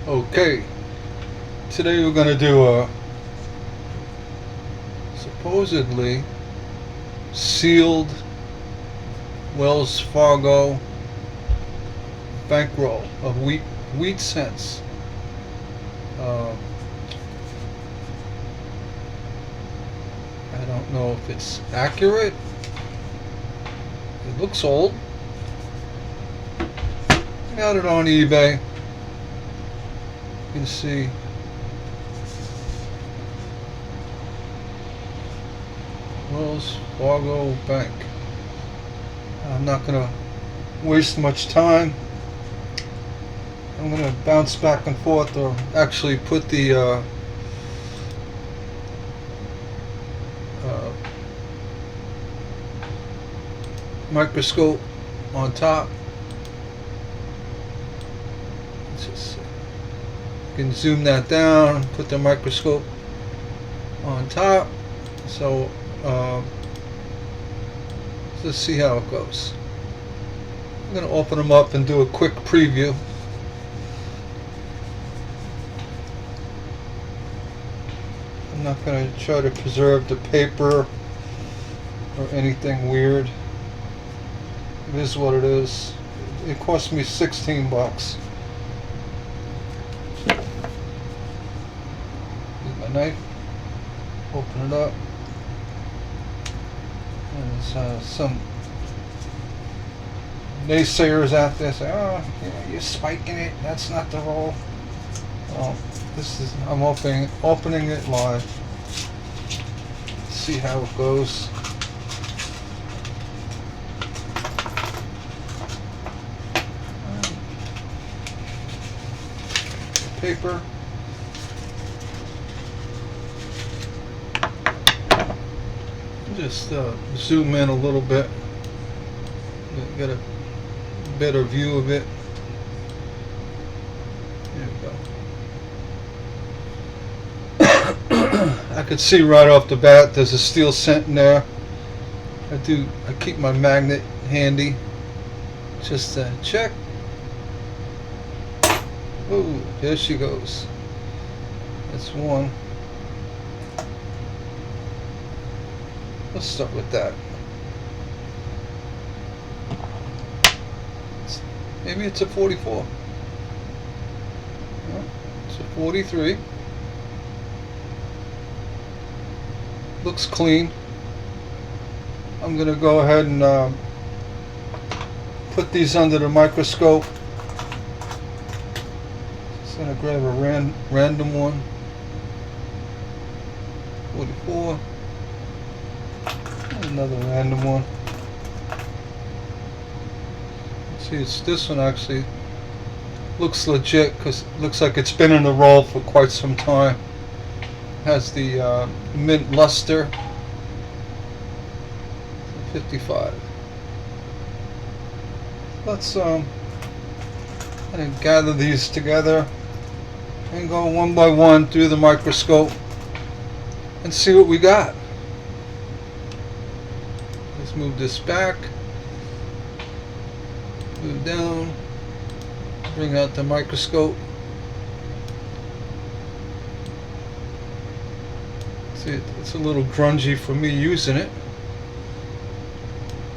Okay, today we're going to do a supposedly sealed Wells Fargo bankroll of wheat cents. Uh, I don't know if it's accurate. It looks old. I got it on eBay. You can see Wells Fargo Bank. I'm not going to waste much time. I'm going to bounce back and forth, or actually put the microscope on top. Let's just see. You can zoom that down, put the microscope on top. So let's see how it goes. I'm going to open them up and do a quick preview. I'm not going to try to preserve the paper or anything weird. It is what it is. It cost me 16 bucks. Use my knife, open it up, and there's some naysayers out there say, "Oh, yeah, you're spiking it. That's not the roll." Well, I'm opening it live. See how it goes. Paper. Just zoom in a little bit. Get a better view of it. There we go. I could see right off the bat there's a steel cent in there. I keep my magnet handy just to check. Oh, there she goes. That's one. Let's start with that. Maybe it's a 44. No, it's a 43. Looks clean. I'm going to go ahead and put these under the microscope. Just going to grab a random one. 44. Another random one. See, this one actually looks legit because it looks like it's been in the roll for quite some time. Has the mint luster. 55. Let's gather these together and go one by one through the microscope and see what we got. Let's move this back. Move down. Bring out the microscope. See, it's a little grungy for me using it.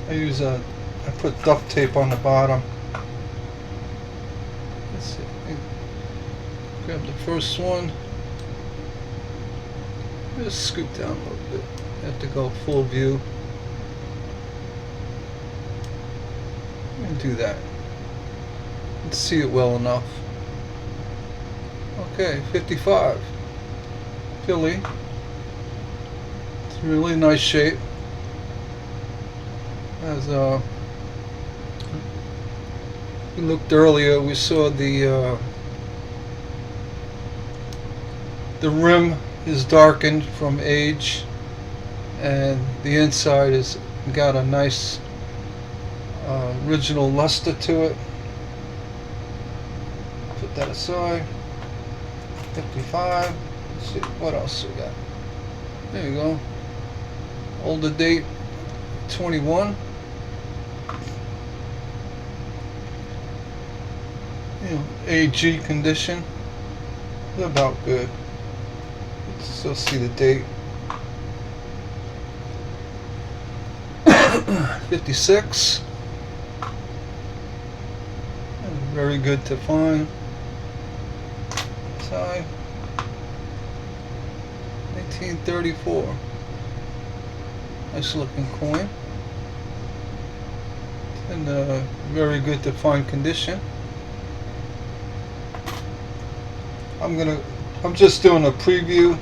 I put duct tape on the bottom. Let's see. Grab the first one. Just scoot down a little bit. Have to go full view. And do that. Let's see it well enough. Okay, 55. Philly. It's a really nice shape. As we looked earlier, we saw the rim is darkened from age, and the inside has got a nice original luster to it. Put that aside. 55. Let's see what else we got. There you go. Older date 21. AG condition. about good. Still see the date. 56. Very good to find. Side. 1934. Nice looking coin. And very good to find condition. I'm just doing a preview.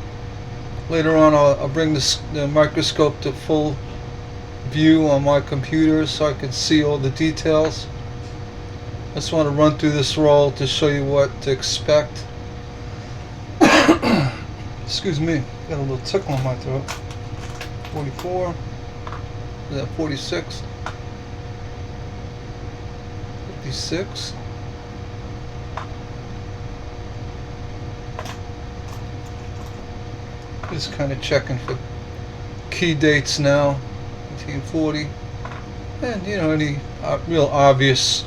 Later on I'll bring the microscope to full view on my computer so I can see all the details. I just want to run through this roll to show you what to expect. Excuse me, got a little tickle in my throat. 44. Is that 46? 56. Just kind of checking for key dates now. 1940. And you know, any real obvious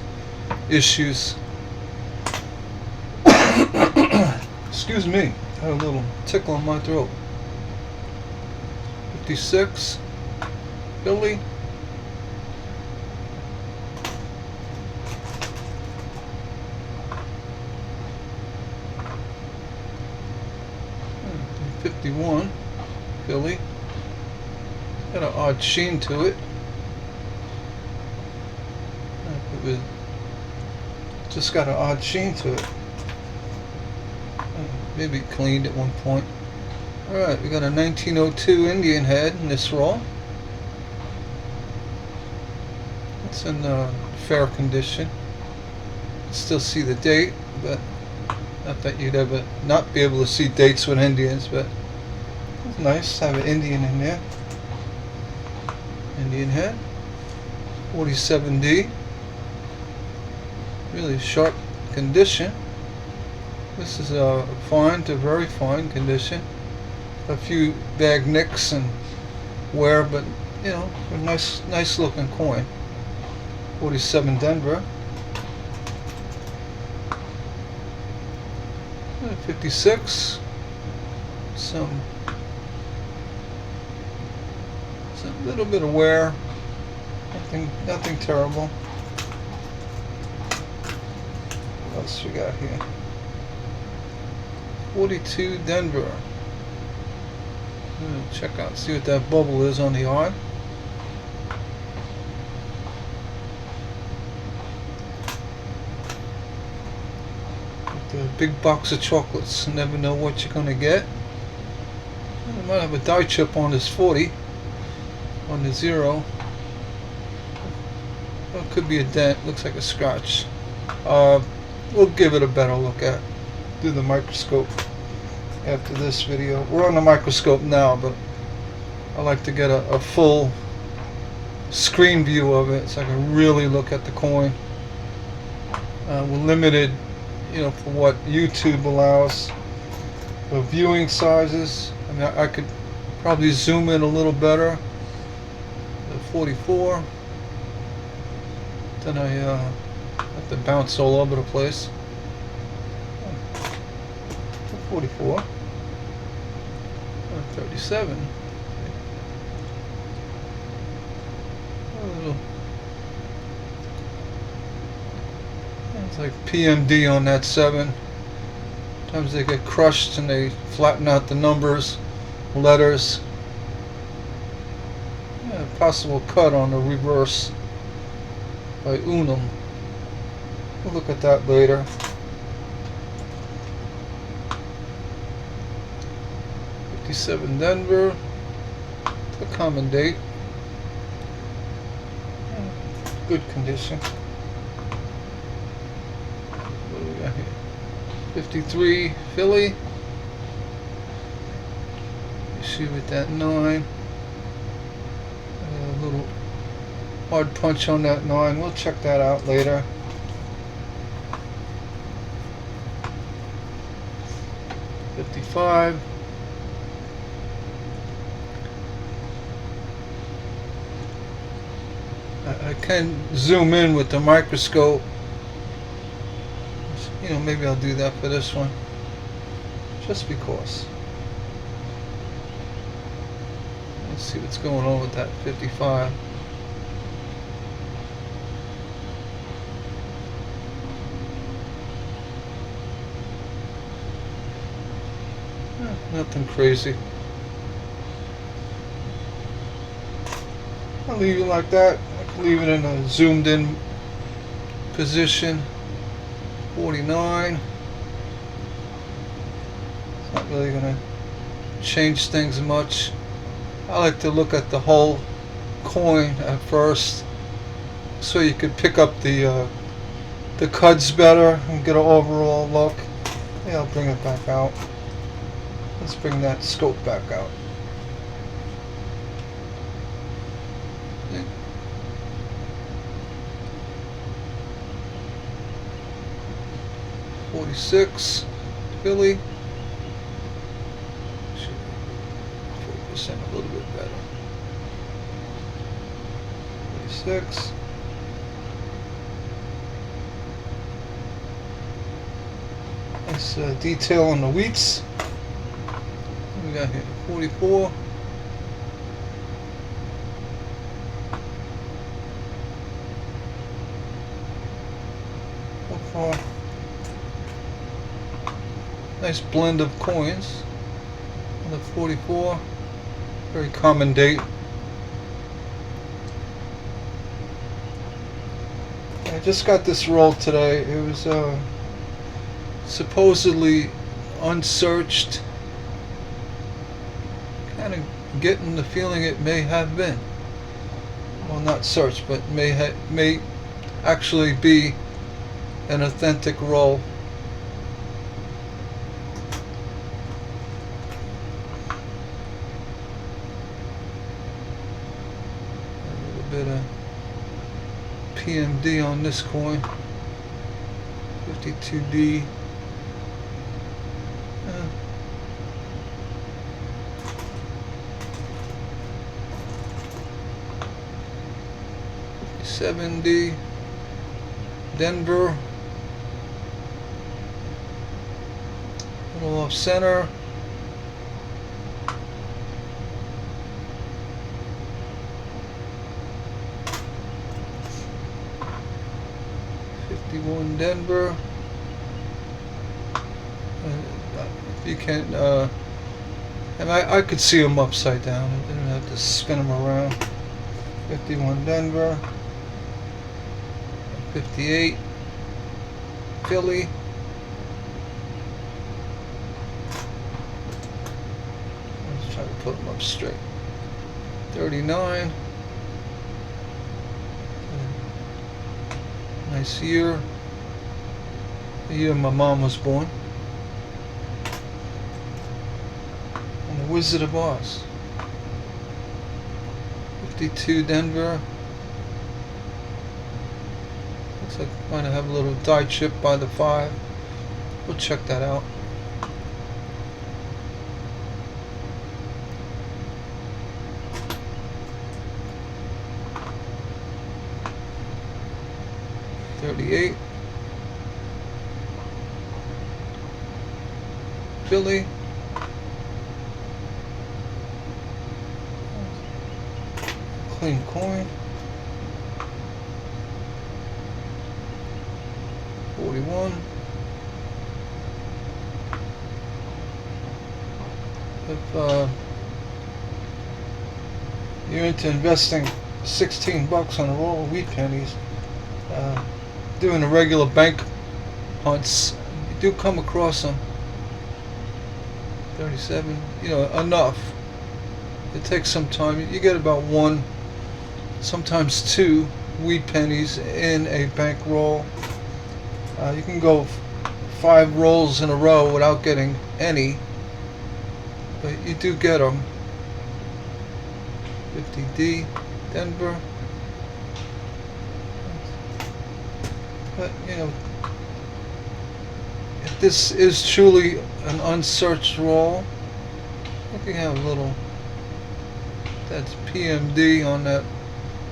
issues. Excuse me, I had a little tickle in my throat. 56. Philly. Hmm, 51. Philly. Got an odd sheen to it. Just got an odd sheen to it. Maybe cleaned at one point. Alright, we got a 1902 Indian head in this roll. It's in fair condition. Still see the date, but not that you'd ever not be able to see dates with Indians, but it's nice to have an Indian in there. Indian head. 47D. Really sharp condition. This is a fine to very fine condition. A few bag nicks and wear, but you know, a nice looking coin. 47 Denver. 56. Some little bit of wear. Nothing terrible. What else we got here? 42 Denver. Check out, see what that bubble is on the eye. The big box of chocolates. Never know what you're gonna get. I might have a die chip on this 40. On the 0. Well, it could be a dent. Looks like a scratch. We'll give it a better look at through the microscope after this video. We're on the microscope now, but I like to get a full screen view of it so I can really look at the coin. We're limited, you know, for what YouTube allows for viewing sizes. I mean, I could probably zoom in a little better. The 44. Then I have to bounce all over the place. 44. 37. It's like PMD on that 7. Sometimes they get crushed and they flatten out the numbers, letters. Yeah, possible cut on the reverse by Unum. We'll look at that later. '57 Denver. The common date. Good condition. What do we got here? 53 Philly. Issue with that 9. A little hard punch on that 9. We'll check that out later. '55. I can zoom in with the microscope. You know, maybe I'll do that for this one. just because. Let's see what's going on with that 55. Nothing crazy. I'll leave it like that. I can leave it in a zoomed in position. 49. It's not really gonna change things much. I like to look at the whole coin at first, so you could pick up the cuds better and get an overall look. Yeah, I'll bring it back out. Let's bring that scope back out. 46, Philly. Should focus in a little bit better. 46. Nice detail on the wheats. What we got here? 44. So far. Nice blend of coins. Another 44. Very common date. I just got this roll today. It was supposedly unsearched. Kind of getting the feeling it may have been. Well, not searched, but may actually be an authentic roll. Bit of PMD on this coin. 52D. 70. Denver. A little off center. Denver. You can, and I could see them upside down. I didn't have to spin them around. 51 Denver. 58 Philly. Let's try to put them up straight. 39. Nice year. The year my mom was born. And the Wizard of Oz. 52 Denver. Looks like I might have a little die chip by the 5. We'll check that out. .38 Philly. Clean coin. 41. If you're into investing 16 bucks on a roll of wheat pennies, doing the regular bank hunts, you do come across them. 37, you know, enough. It takes some time. You get about 1, sometimes 2 wheat pennies in a bank roll. You can go 5 rolls in a row without getting any, but you do get them. 50D Denver. But, you know, if this is truly an unsearched roll, I think I have a little, that's PMD on that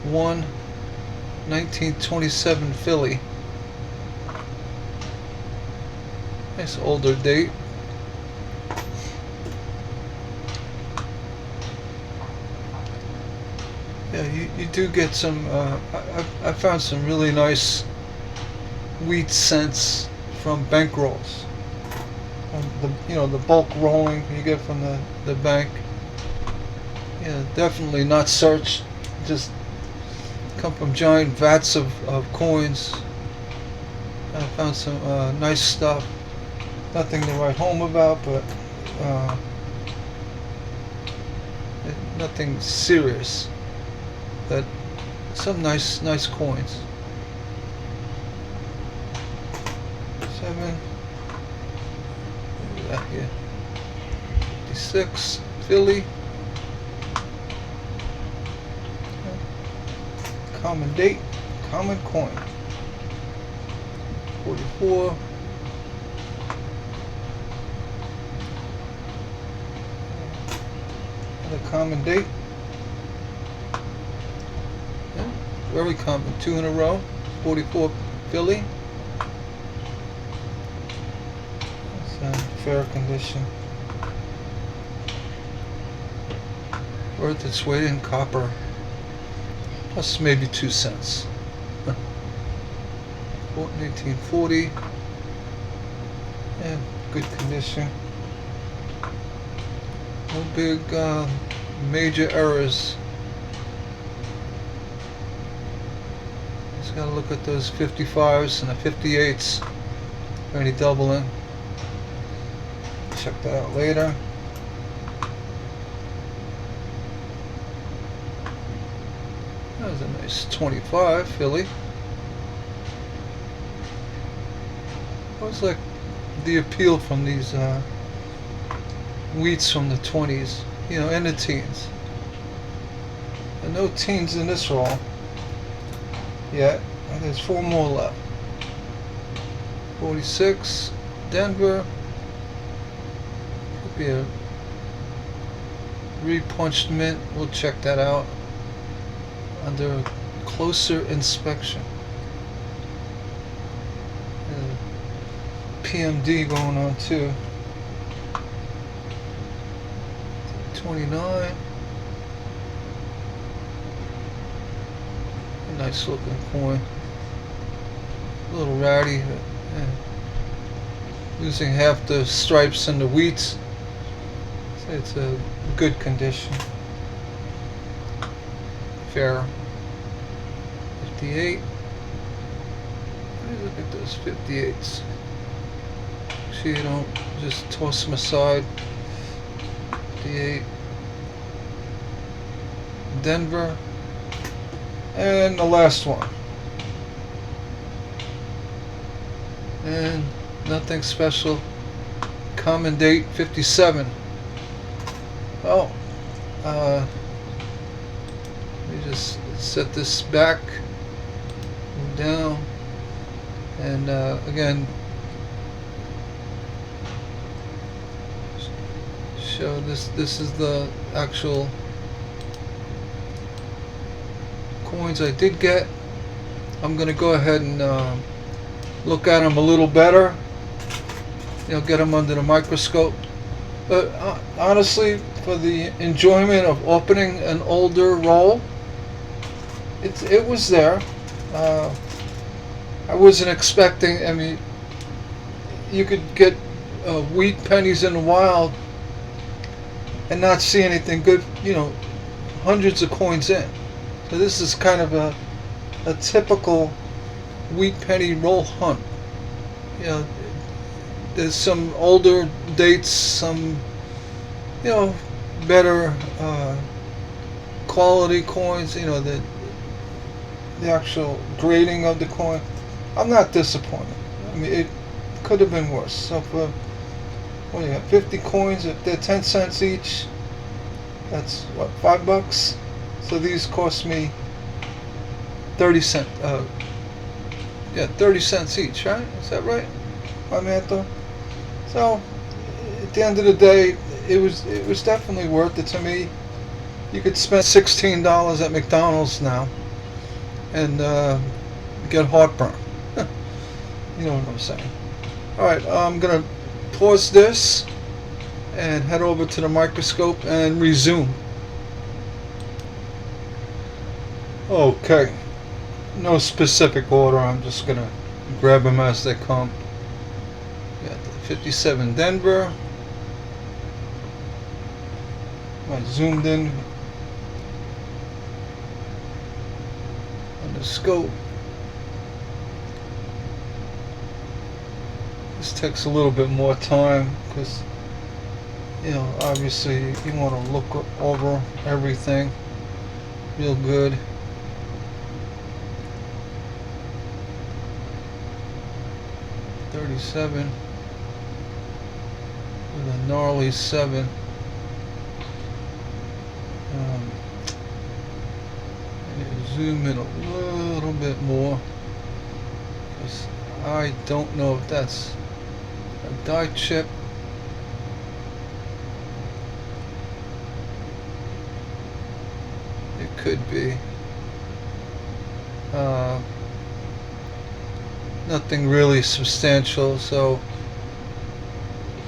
1927 Philly. Nice older date. you do get some. I found some really nice wheat cents from bank rolls. The bulk rolling you get from the bank. Yeah, definitely not searched. Just come from giant vats of coins. I found some nice stuff. Nothing to write home about, but nothing serious. But some nice coins. 7. What that here? 56. Philly. Common date. Common coin. 44. Another common date. Yeah, very common. 2 in a row. 44 Philly. It's in fair condition. Worth its weight in copper. Plus maybe 2 cents. 1840. Yeah, good condition. No big major errors. Just gotta look at those 55s and the 58s. Any doubling. Check that out later. That was a nice 25 Philly. Always like the appeal from these wheats from the 20s, and the teens. And no teens in this roll yet. And there's 4 more left. 46, Denver. Could be a repunched mint. We'll check that out under closer inspection. PMD going on too. 29. A nice looking coin. A little ratty. Losing half the stripes and the wheats. So it's a good condition. Fair. 58. Let me look at those 58s. You don't just toss them aside. 58. Denver. And the last one. And nothing special. Common date 57. Oh. Let me just set this back. Move down. And again, show this is the actual coins I did get. I'm gonna go ahead and look at them a little better, get them under the microscope. But honestly, for the enjoyment of opening an older roll, it was there. I wasn't expecting. I mean, you could get wheat pennies in the wild and not see anything good, hundreds of coins in. So this is kind of a typical wheat penny roll hunt. There's some older dates, some, better quality coins, the actual grading of the coin. I'm not disappointed. I mean, it could have been worse. So for, what do you got, 50 coins, if they're 10 cents each, that's what, $5? So these cost me 30 cents. 30 cents each, right? Is that right, my math though? So at the end of the day, it was definitely worth it to me. You could spend $16 at McDonald's now and get heartburn. You know what I'm saying? All right, I'm gonna pause this and head over to the microscope and resume. Okay, no specific order. I'm just gonna grab them as they come. Got the 57 Denver. I zoomed in on the scope. This takes a little bit more time because, obviously you want to look over everything real good. .37 with a gnarly 7. Zoom in a little bit more because I don't know if that's a die chip. It could be. Nothing really substantial, so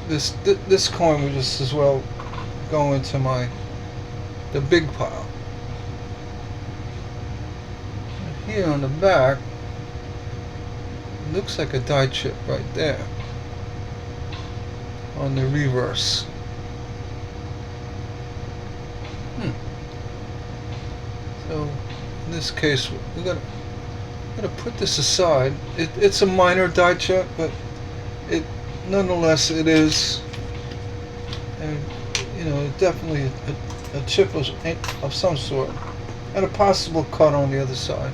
this coin would just as well go into the big pile. And here on the back, looks like a die chip right there on the reverse. So in this case, we're gonna put this aside. It's a minor die chip, but nonetheless it is, and definitely a chip of some sort, and a possible cut on the other side.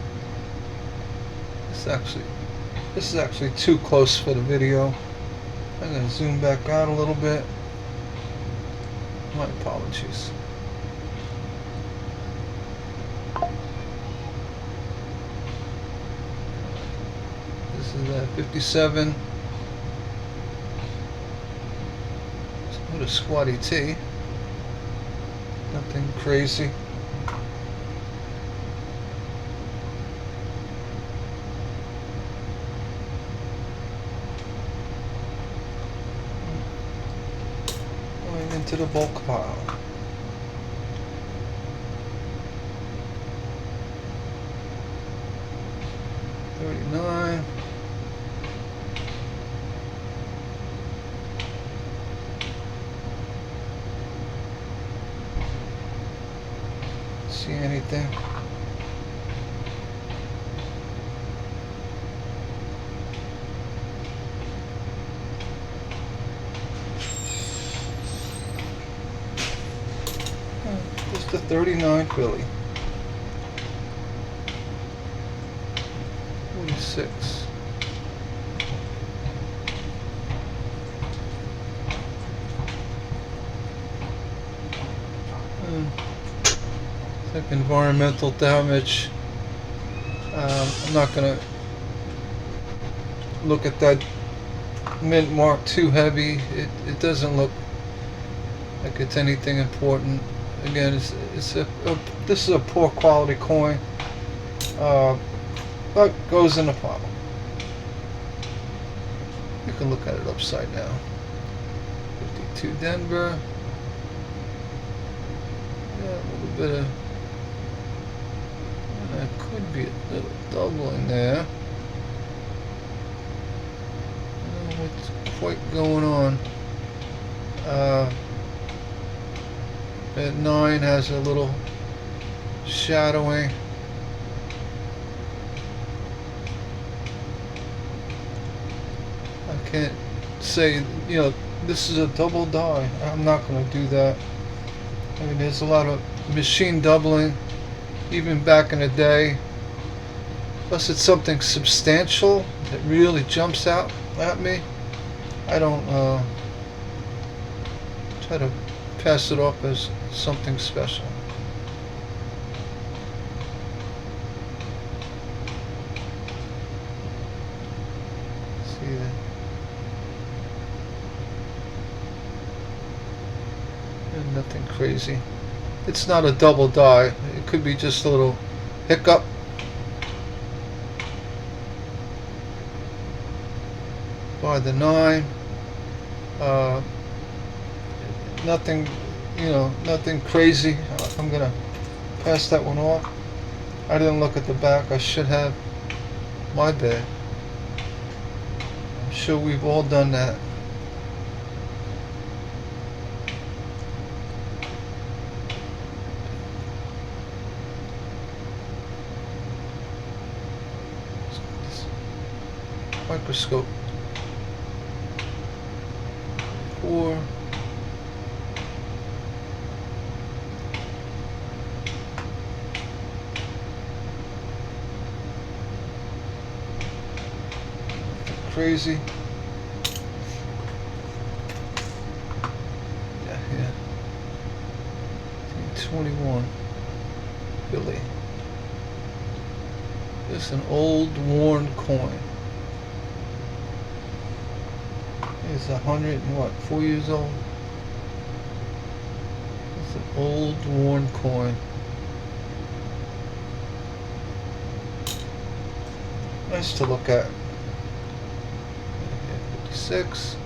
This is actually too close for the video. I'm going to zoom back out a little bit. My apologies. This is that 57. What a squatty T. Nothing crazy. Going into the bulk pile. $39. See anything? Just a 39 Philly. 46. Like environmental damage. I'm not gonna look at that mint mark too heavy. It doesn't look like it's anything important. Again, this is a poor quality coin, but goes in the pile. You can look at it upside down. 52 Denver. Yeah, a little bit of. There could be a little doubling there. I don't know what's quite going on. At 9 has a little shadowing. I can't say, this is a double die. I'm not going to do that. I mean, there's a lot of machine doubling, even back in the day. Unless it's something substantial that really jumps out at me, I don't try to pass it off as something special. See that? And nothing crazy. It's not a double die. It could be just a little hiccup. By the 9. Nothing, nothing crazy. I'm gonna pass that one off. I didn't look at the back. I should have. My bad. I'm sure we've all done that. Microscope. 4. Crazy. Yeah. 21. Billy. This is an old worn coin. It's 100 and what, 4 years old? It's an old worn coin. Nice to look at. 56.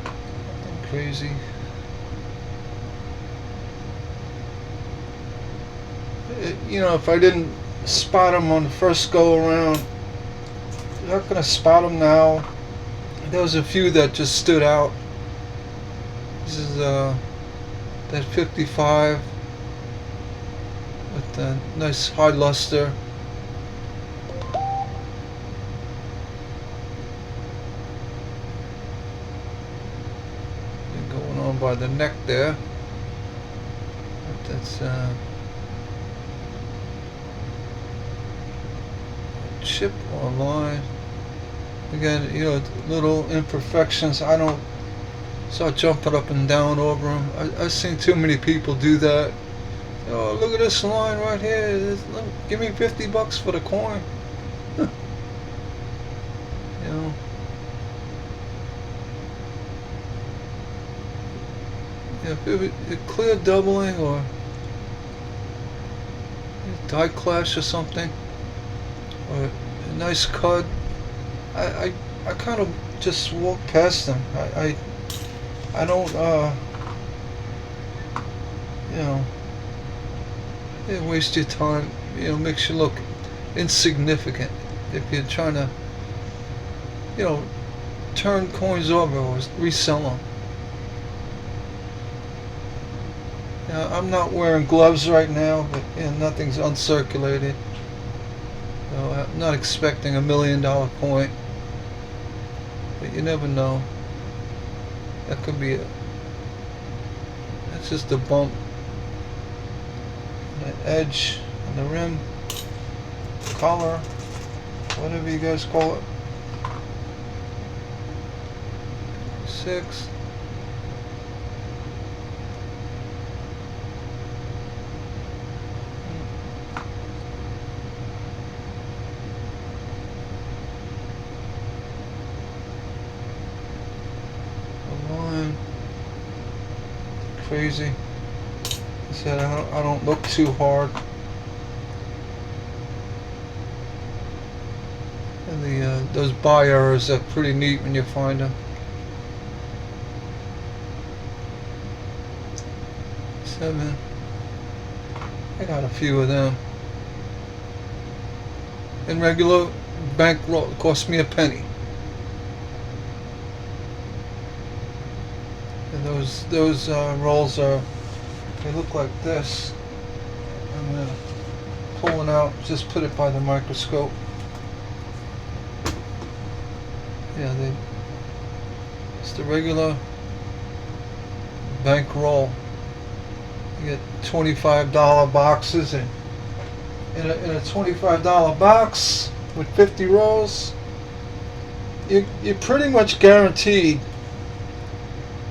Nothing crazy. You know, if I didn't spot them on the first go around, I'm not gonna spot them now. There was a few that just stood out. This is that 55 with a nice high luster. And going on by the neck there. That's chip or line. Again, you know, little imperfections. I don't start jumping up and down over them. I've seen too many people do that. Oh, look at this line right here. Give me $50 for the coin. You know. Yeah, if it was a clear doubling or a die clash or something, or a nice cut, I kind of just walk past them. I don't you know, waste your time. You know, makes you look insignificant if you're trying to, you know, turn coins over or resell them. Now, I'm not wearing gloves right now, but you know, nothing's uncirculated. So I'm not expecting $1 million coin, but you never know. That could be it. That's just a bump. The edge on the rim, color, whatever you guys call it. 6. The line, crazy. I said I don't look too hard. And those buy errors are pretty neat when you find them. 7. I got a few of them. In regular bankroll, it cost me a penny. And those rolls are, they look like this. I'm gonna pull it out, just put it by the microscope. Yeah, it's the regular bankroll. You get $25 boxes, and in a $25 box with 50 rolls, you're pretty much guaranteed.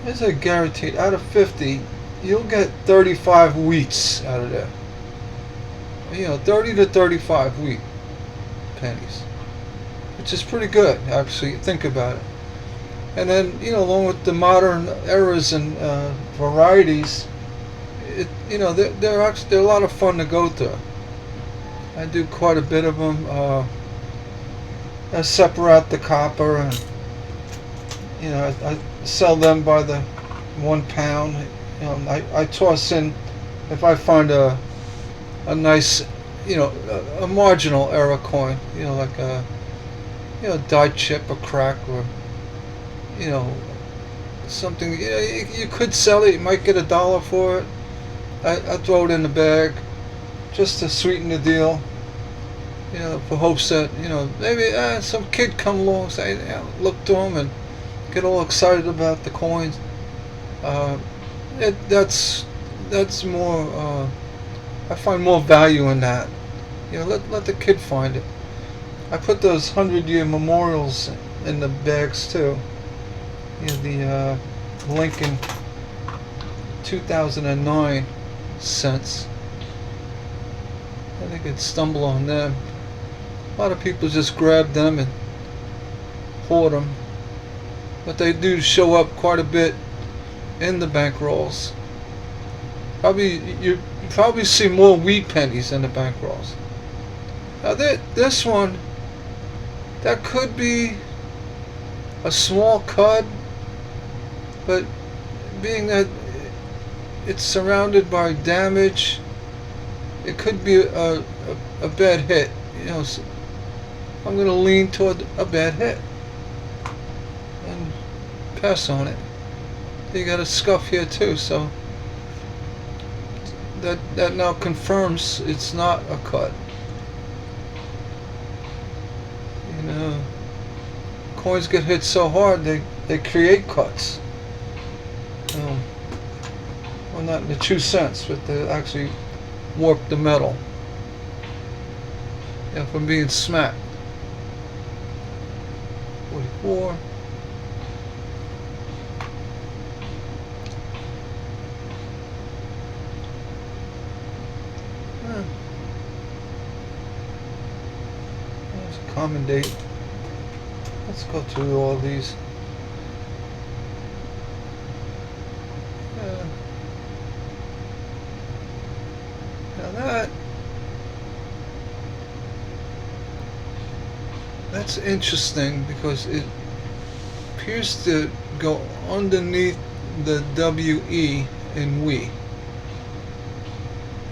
Is it guaranteed? Out of 50, you'll get 35 wheats out of there. You know, 30 to 35 wheat pennies, which is pretty good, actually. Think about it. And then, you know, along with the modern eras and varieties, you know, they're a lot of fun to go through. I do quite a bit of them. I separate the copper, and you know, I sell them by the £1. I toss in, if I find a nice, a marginal error coin, like a, die chip, a crack, or, you know, something, you could sell it, you might get $1 for it. I throw it in the bag just to sweeten the deal, for hopes that, maybe some kid come along, say, look to them and get all excited about the coins. Uh, that's more. I find more value in that. Let the kid find it. I put those 100-year memorials in the bags too. The Lincoln 2009 cents. I think I'd stumble on them. A lot of people just grab them and hoard them, but they do show up quite a bit in the bank rolls. You probably see more wheat pennies in the bank rolls. Now this one, that could be a small cud, but being that it's surrounded by damage, it could be a bad hit. So I'm going to lean toward a bad hit and pass on it. You got a scuff here too, so that now confirms it's not a cut. Coins get hit so hard they create cuts. Well, not in the true sense, but they actually warp the metal. From being smacked. 44. That's a common date. Let's go through all these. Now that's interesting because it appears to go underneath the WE in we.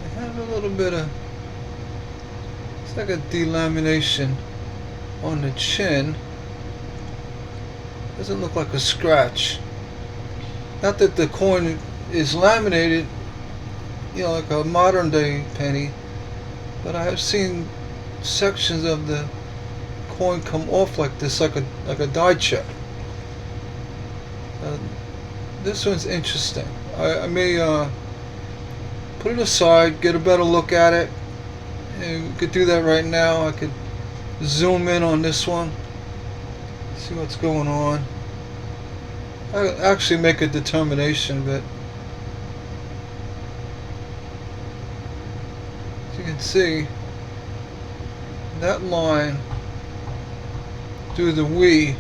I have a little bit of, it's like a delamination on the chin. Doesn't look like a scratch. Not that the coin is laminated, like a modern day penny, but I have seen sections of the coin come off like this, like a die chip. This one's interesting. I may put it aside, get a better look at it, and we could do that right now. I could zoom in on this one, see what's going on. I actually make a determination, but as you can see, that line through the we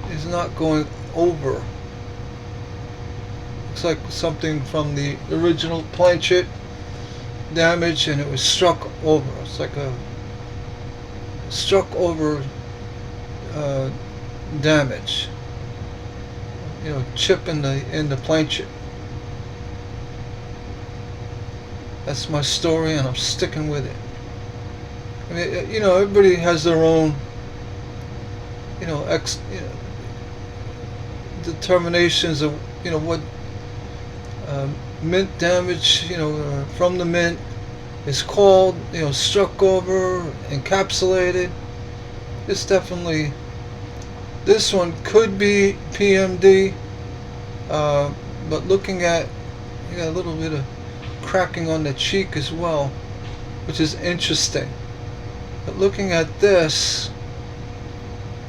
is not going over. Looks like something from the original planchet damage and it was struck over. It's like a struck over damage. Chip in the planchet. That's my story and I'm sticking with it. I mean, everybody has their own, determinations of, what mint damage, from the mint is called, struck over, encapsulated. It's definitely, this one could be PMD, but looking at, you got a little bit of cracking on the cheek as well, which is interesting. But looking at this,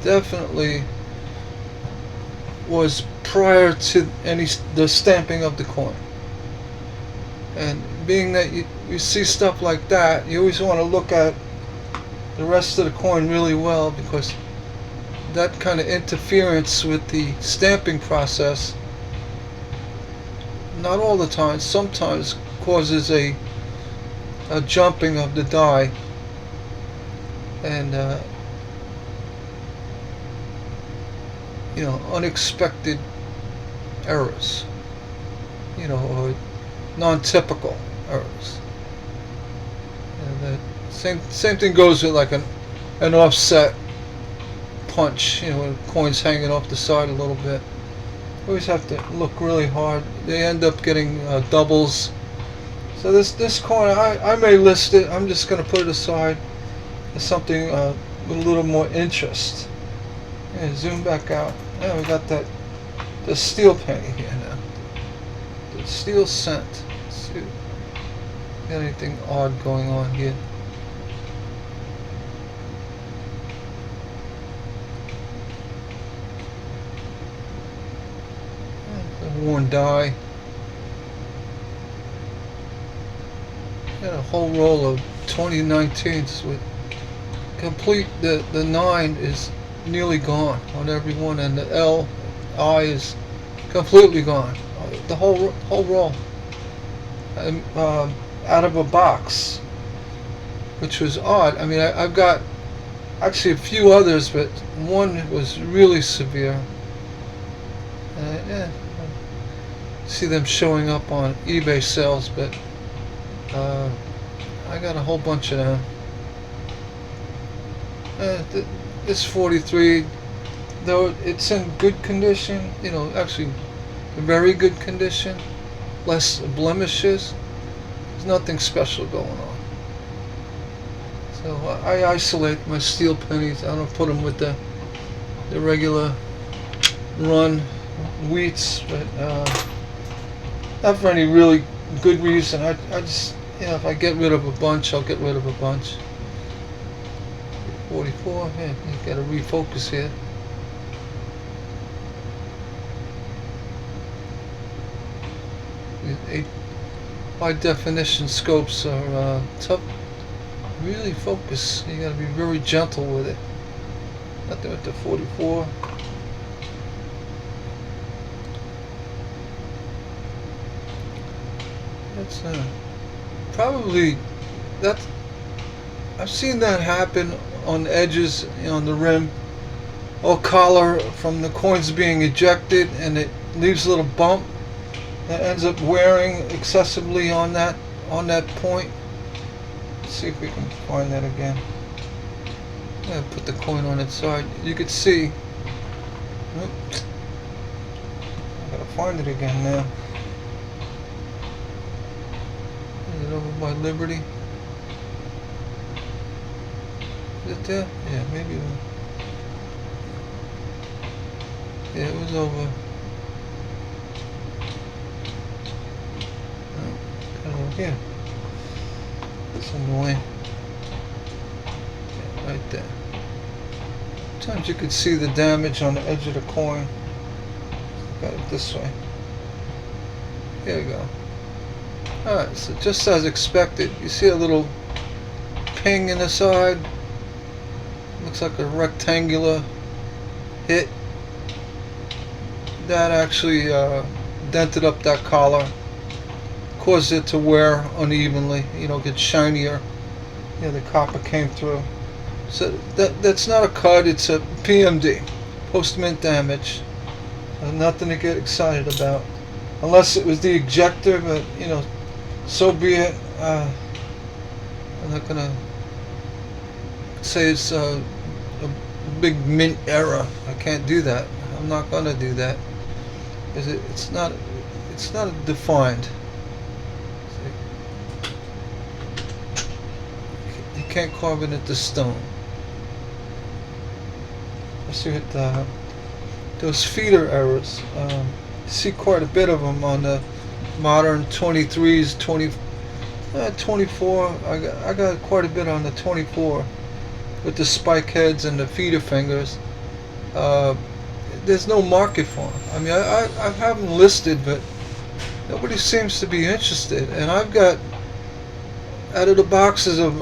definitely was prior to the stamping of the coin. And being that you see stuff like that, you always want to look at the rest of the coin really well, because that kind of interference with the stamping process, not all the time, sometimes causes a jumping of the die, and unexpected errors, or non-typical errors. And the same thing goes with like an offset punch, with coins hanging off the side a little bit. Always have to look really hard. They end up getting doubles. So this coin, I may list it. I'm just going to put it aside as something with a little more interest. And zoom back out. Yeah, we got the steel penny here now. The steel cent. Let's see. Got anything odd going on here? Worn die. Got a whole roll of 2019s with complete. The 9 is nearly gone on every one, and the I is completely gone. The whole roll. Out of a box, which was odd. I mean, I've got actually a few others, but one was really severe. Yeah. See them showing up on eBay sales, but I got a whole bunch of them. This 43, though it's in good condition, actually very good condition, less blemishes. There's nothing special going on. So I isolate my steel pennies. I don't put them with the regular run wheats, but not for any really good reason. I just, if I get rid of a bunch, I'll get rid of a bunch. 44, yeah, you got to refocus here. High definition scopes are tough. Really focus. You got to be very gentle with it. Nothing with the 44. That's probably that's. I've seen that happen on the edges, on the rim, or collar from the coins being ejected, and it leaves a little bump that ends up wearing excessively on that point. Let's see if we can find that again. Put the coin on its side. You could see. Oops. I gotta find it again now. Is it over by Liberty? Is it there? Yeah, maybe. Yeah, it was over. Kind of over here. That's annoying. Yeah, right there. Sometimes you could see the damage on the edge of the coin. Got it this way. Here we go. Alright, so just as expected, you see a little ping in the side. Looks like a rectangular hit. That actually dented up that collar, caused it to wear unevenly, get shinier. The copper came through. So that's not a cut, it's a PMD, post-mint damage. Nothing to get excited about. Unless it was the ejector, but so be it. I'm not gonna say it's a big mint error. I can't do that. I'm not gonna do that. It's not defined. You can't carve it into stone. Let's see what those feeder errors. You see quite a bit of them on the modern 23s, 24. I got quite a bit on the 24 with the spike heads and the feeder fingers. There's no market for them. I mean, I have them listed, but nobody seems to be interested. And I've got, out of the boxes of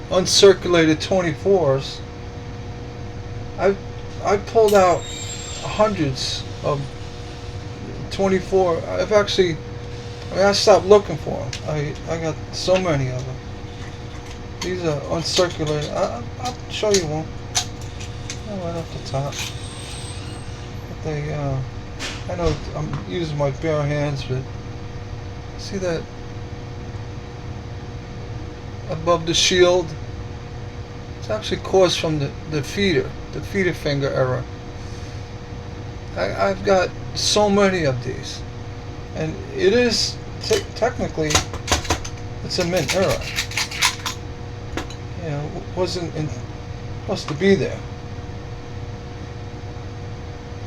uncirculated 24s, I've pulled out hundreds of 24. I stopped looking for them. I got so many of them. These are uncirculated. I'll show you one. Right off the top. But I know I'm using my bare hands, but see that above the shield? It's actually caused from the feeder finger error. I've got so many of these, and it is technically it's a mint error. You know, wasn't supposed to be there.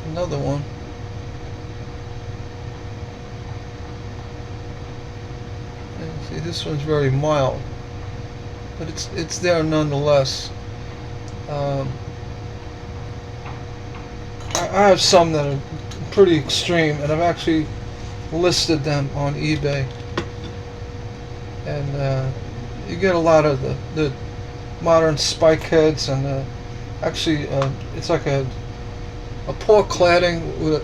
Another one. And see, this one's very mild, but it's there nonetheless. I have some that are pretty extreme, and I've actually listed them on eBay. And you get a lot of the modern spike heads, and actually it's like a poor cladding with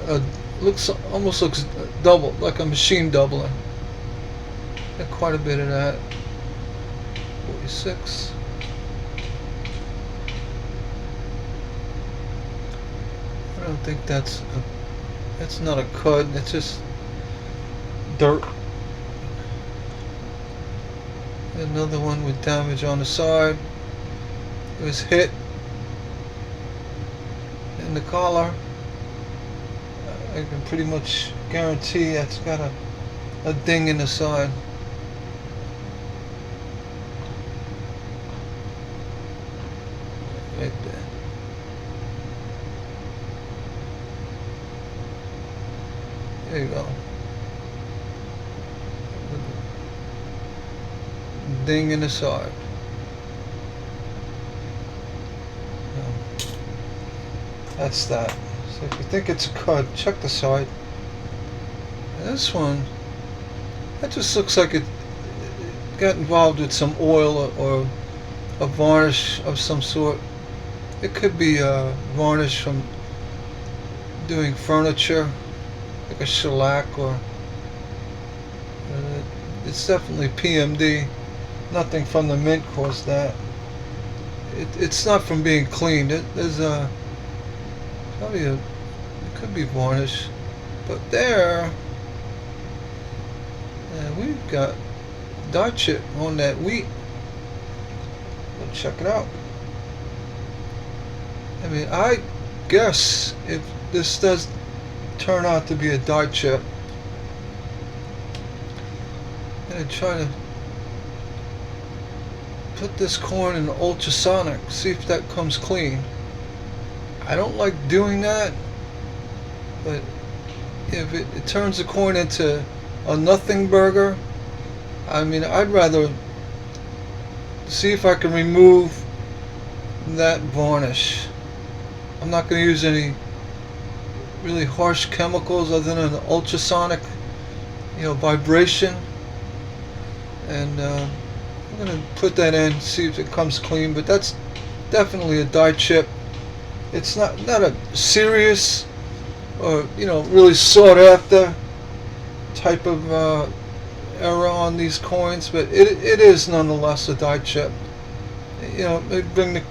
almost looks double, like a machine doubling. Got quite a bit of that. 46. I don't think that's not a cud. It's just dirt. Another one with damage on the side. It was hit in the collar. I can pretty much guarantee that's got a ding in the side. Right there. There you go. Ding in the side. That's that. So if you think it's a cut, check the side. And this one, that just looks like it got involved with some oil or a varnish of some sort. It could be a varnish from doing furniture, like a shellac, or it's definitely PMD. Nothing from the mint caused that. It's not from being cleaned. There's probably it could be varnish, but there, we've got dye chip on that wheat. Let's check it out. I mean, I guess if this does turn out to be a dye chip, I'm gonna try to put this coin in ultrasonic, see if that comes clean. I don't like doing that, but if it turns the coin into a nothing burger, I mean, I'd rather see if I can remove that varnish. I'm not going to use any really harsh chemicals other than an ultrasonic, vibration, and I'm going to put that in, see if it comes clean. But that's definitely a dye chip. It's not a serious or really sought after type of error on these coins, but it is nonetheless a dye chip. It'd bring the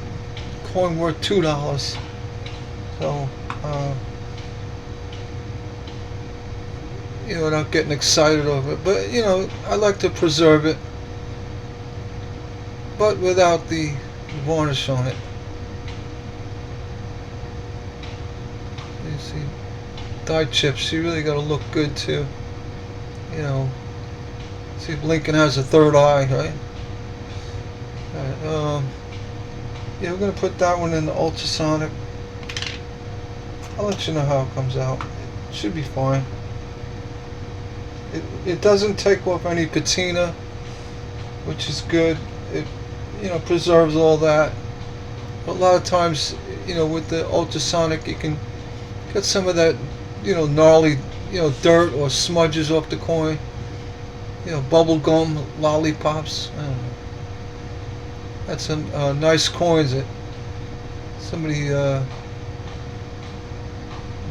coin worth $2. So not getting excited over it, but I like to preserve it, but without the varnish on it. You see, dye chips, you really got to look good too. See if Lincoln has a third eye, right? Alright, yeah, we're going to put that one in the ultrasonic. I'll let you know how it comes out. It should be fine. It doesn't take off any patina, which is good. It preserves all that. But a lot of times, with the ultrasonic, you can get some of that gnarly dirt or smudges off the coin. Bubble gum, lollipops. I don't know. That's some nice coins that somebody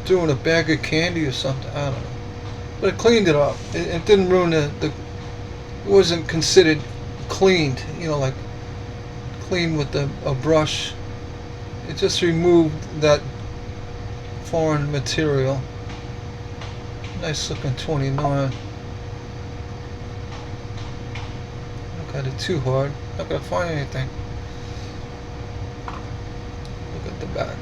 doing a bag of candy or something. I don't know. But it cleaned it up. It didn't ruin it wasn't considered cleaned, like clean with a brush. It just removed that foreign material. Nice looking 29. Look at it too hard. Not gonna find anything. Look at the back.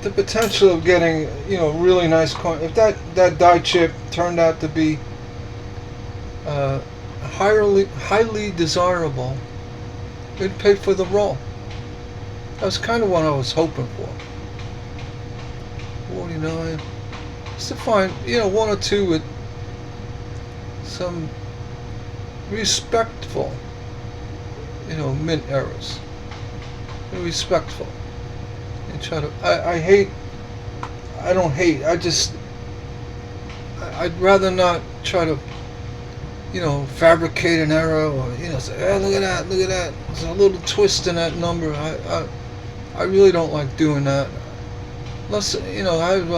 The potential of getting, really nice coin. If that die chip turned out to be highly desirable, it'd pay for the roll. That's kind of what I was hoping for. 49. Just to find, one or two with some respectful, mint errors. Respectful. And try to. I don't hate. I'd rather not try to, fabricate an error or say, oh, look at that, There's a little twist in that number. I really don't like doing that. Unless I've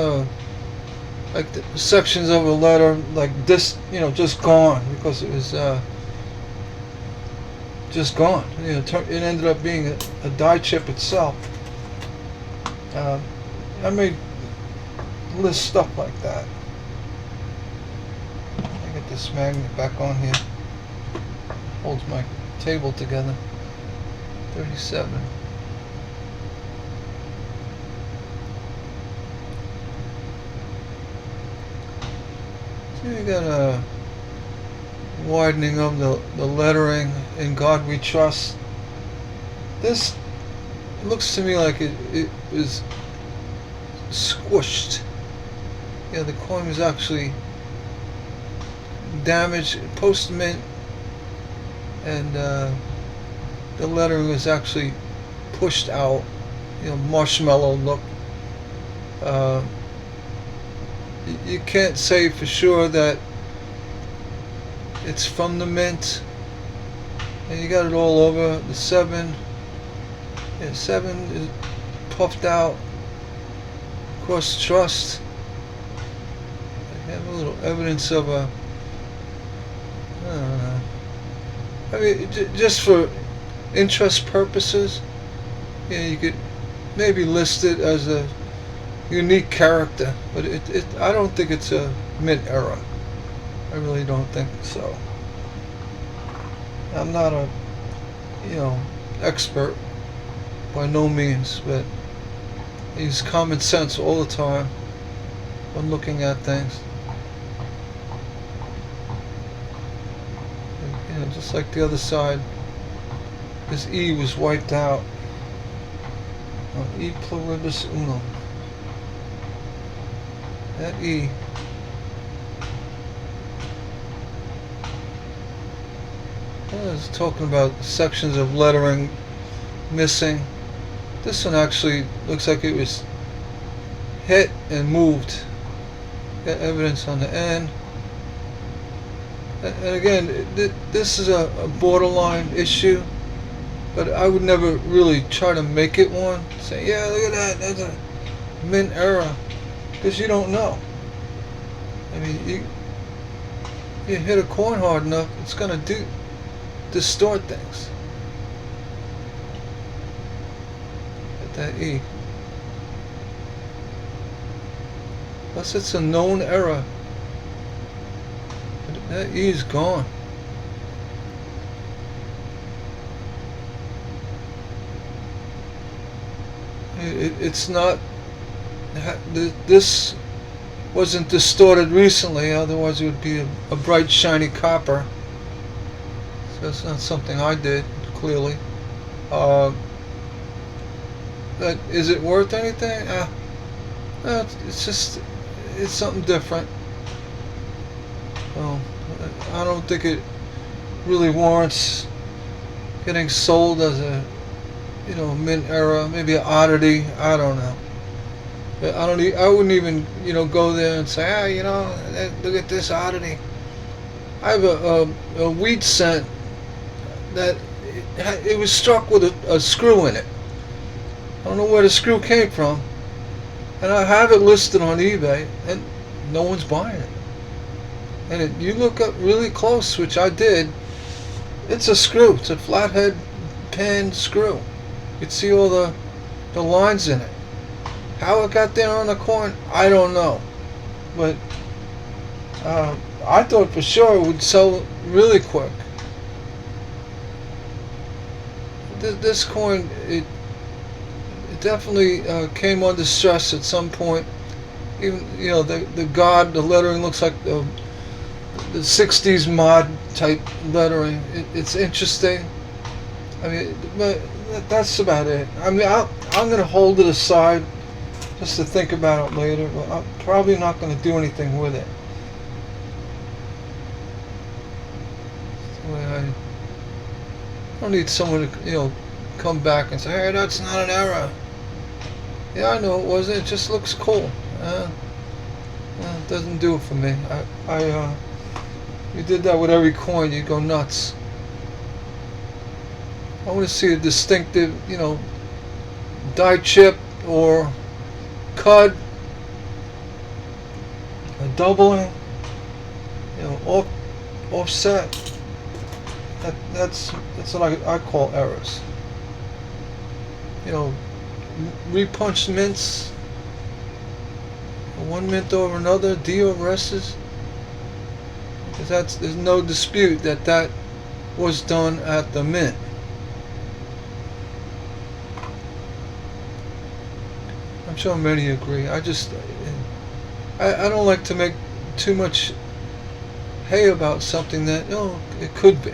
like the sections of a letter like this, just gone because it was just gone. It ended up being a die chip itself. I may list stuff like that. I get this magnet back on here. Holds my table together. 37. So you got a widening of the lettering. In God We Trust. This looks to me like it was squished. Yeah, the coin was actually damaged post-mint, and the lettering was actually pushed out. Marshmallow look. You can't say for sure that it's from the mint. And you got it all over. The 7. Yeah, 7 is puffed out. Of course, trust. I have a little evidence of a. I don't know. I mean, just for interest purposes, you could maybe list it as a unique character, but I don't think it's a mint error. I really don't think so. I'm not a, expert by no means, but I use common sense all the time when looking at things. Just like the other side, this E was wiped out. E pluribus unum. That E. I was talking about sections of lettering missing. This one actually looks like it was hit and moved. Got evidence on the end. And again, this is a borderline issue, but I would never really try to make it one. Say, yeah, look at that, that's a mint error, because you don't know. I mean, you hit a coin hard enough, it's going to distort things. At that E. Plus it's a known error. But that E is gone. It's not. This wasn't distorted recently, otherwise it would be a bright shiny copper. That's not something I did, clearly. Is it worth anything? It's something different. I don't think it really warrants getting sold as a, mint error, maybe an oddity. I don't know. But I wouldn't even, go there and say, look at this oddity. I have a weed scent that it was struck with a screw in it. I don't know where the screw came from, and I have it listed on eBay, and no one's buying it. And you look up really close, which I did, It's a screw. It's a flathead pan screw. You'd see all the lines in it. How it got there on the coin, I don't know. But I thought for sure it would sell really quick. This coin, it definitely came under stress at some point. Even the lettering looks like the 60s mod type lettering. It's interesting. I mean, but that's about it. I mean, I'm gonna hold it aside just to think about it later. But I'm probably not gonna do anything with it. I don't need someone to come back and say, "Hey, that's not an error." Yeah, I know it wasn't. It just looks cool. It doesn't do it for me. You did that with every coin, you'd go nuts. I want to see a distinctive, die chip or cud, a doubling, offset. That's what I call errors. Repunched mints, one mint over another, D over S's. Because there's no dispute that was done at the mint. I'm sure many agree. I don't like to make too much hay about something that it could be.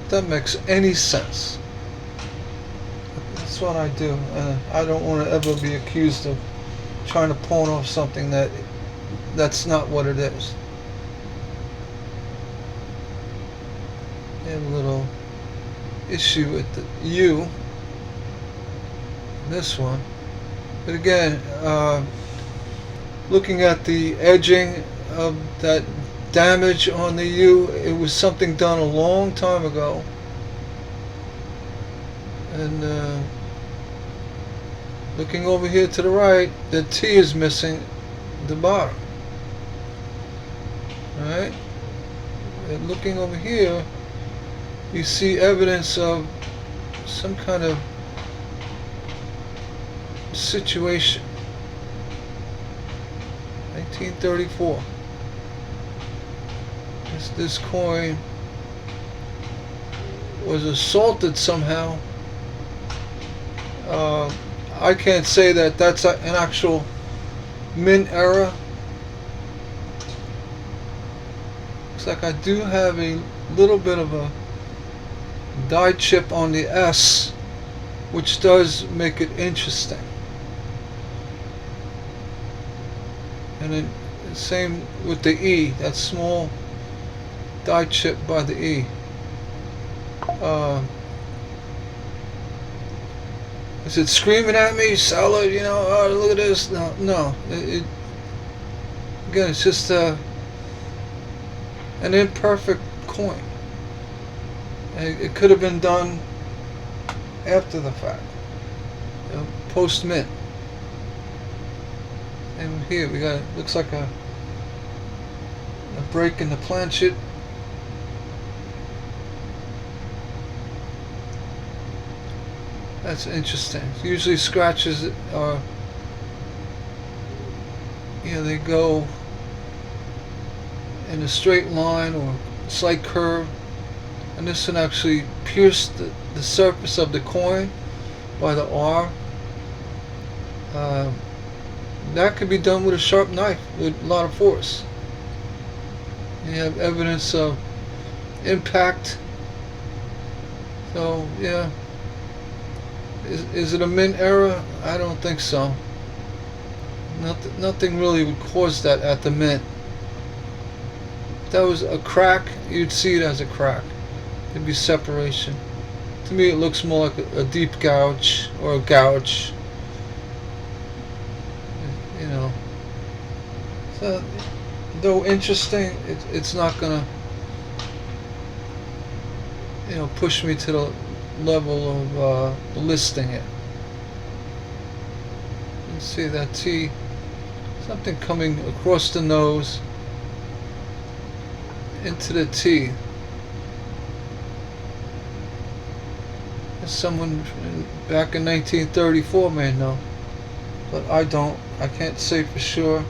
If that makes any sense. That's what I do. I don't want to ever be accused of trying to pawn off something that's not what it is. I have a little issue with the U, this one. But again, looking at the edging of that damage on the U, it was something done a long time ago. And looking over here to the right, the T is missing the bottom. Alright? And looking over here, you see evidence of some kind of situation. 1934. This coin was assaulted somehow. I can't say that that's an actual mint error. Looks like I do have a little bit of a die chip on the S, which does make it interesting. And then same with the E, that small die chip by the E. Is it screaming at me, sell it, oh, look at this? No. Again, it's just an imperfect coin. It could have been done after the fact, post mint. And here we got, looks like a break in the planchet. That's interesting. Usually scratches are, they go in a straight line or slight curve, and this one actually pierced the surface of the coin by the R. That could be done with a sharp knife with a lot of force. You have evidence of impact. So yeah. Is it a mint error? I don't think so. Nothing really would cause that at the mint. If that was a crack, you'd see it as a crack. There'd be separation. To me, it looks more like a deep gouge or a gouge. So, though interesting, it's not gonna, push me to the level of listing it. You see that T, something coming across the nose into the T. someone back in 1934 may know, but I don't. I can't say for sure.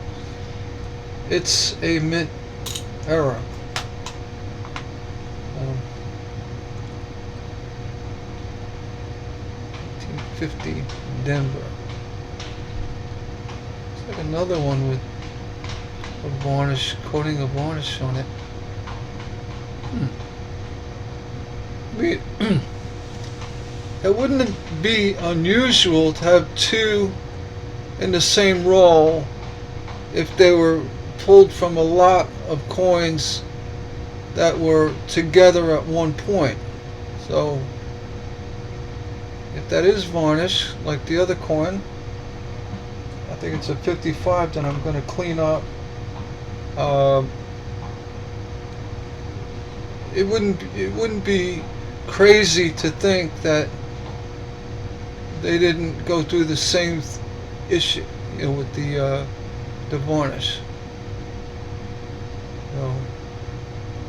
It's a mint error. 1950 Denver. It's like another one with a varnish, coating of varnish on it. It wouldn't be unusual to have two in the same roll if they were pulled from a lot of coins that were together at one point. So if that is varnish, like the other coin, I think it's a 55 that I'm going to clean up. It wouldn't be crazy to think that they didn't go through the same issue, with the varnish.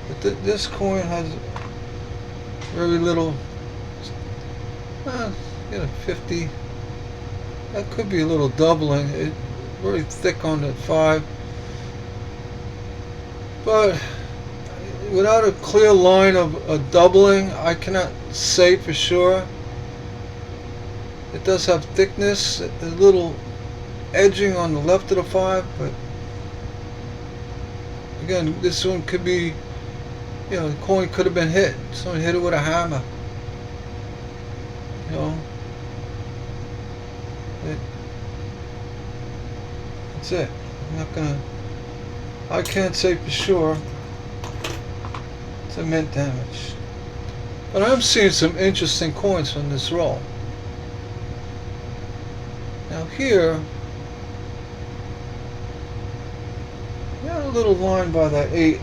But this coin has very little. 50. That could be a little doubling. It's very thick on the 5, but without a clear line of a doubling, I cannot say for sure. It does have thickness, a little edging on the left of the 5, but again, this one could be, the coin could have been hit. Someone hit it with a hammer. That's it. I can't say for sure it's a mint damage. But I'm seeing some interesting coins from this roll. Now here, got a little line by that 8.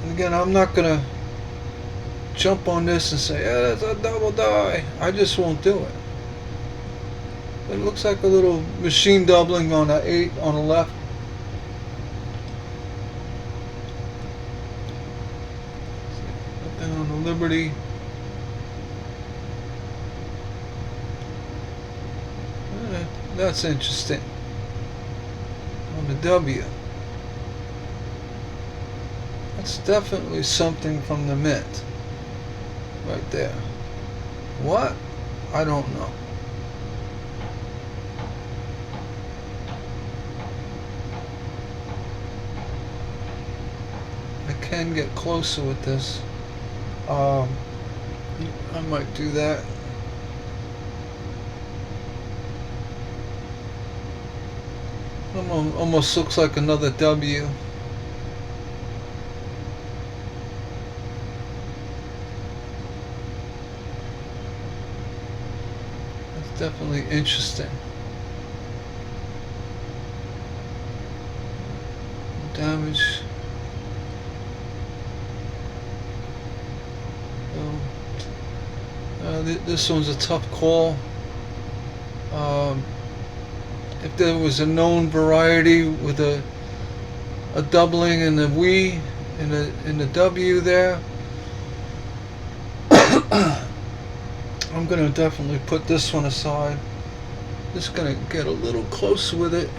And again, I'm not going to jump on this and say, yeah, that's a double die. I just won't do it. But it looks like a little machine doubling on that 8 on the left. Nothing on the Liberty. That's interesting. On the W. That's definitely something from the mint. Right there. What? I don't know. I can get closer with this. I might do that. Almost looks like another W. That's definitely interesting. Damage. This one's a tough call. If there was a known variety with a doubling in the we in the W there, I'm gonna definitely put this one aside. Just gonna get a little close with it.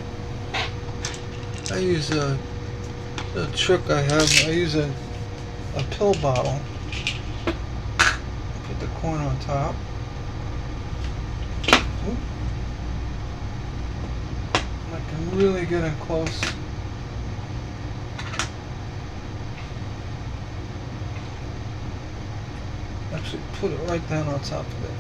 I use a trick I have. I use a pill bottle. Put the coin on top. Oop. I can really get in close. Actually, put it right down on top of it.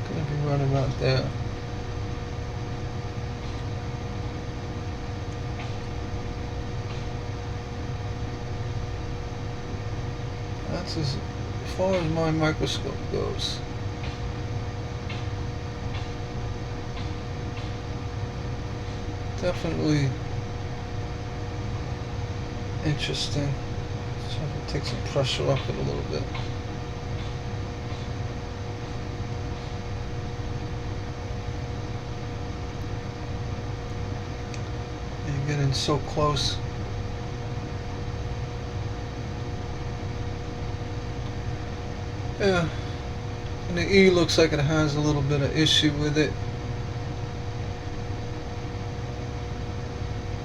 Gonna be right about there. That's as far as my microscope goes. Definitely interesting. Just have to take some pressure off it a little bit. getting so close. Yeah, and the E looks like it has a little bit of issue with it.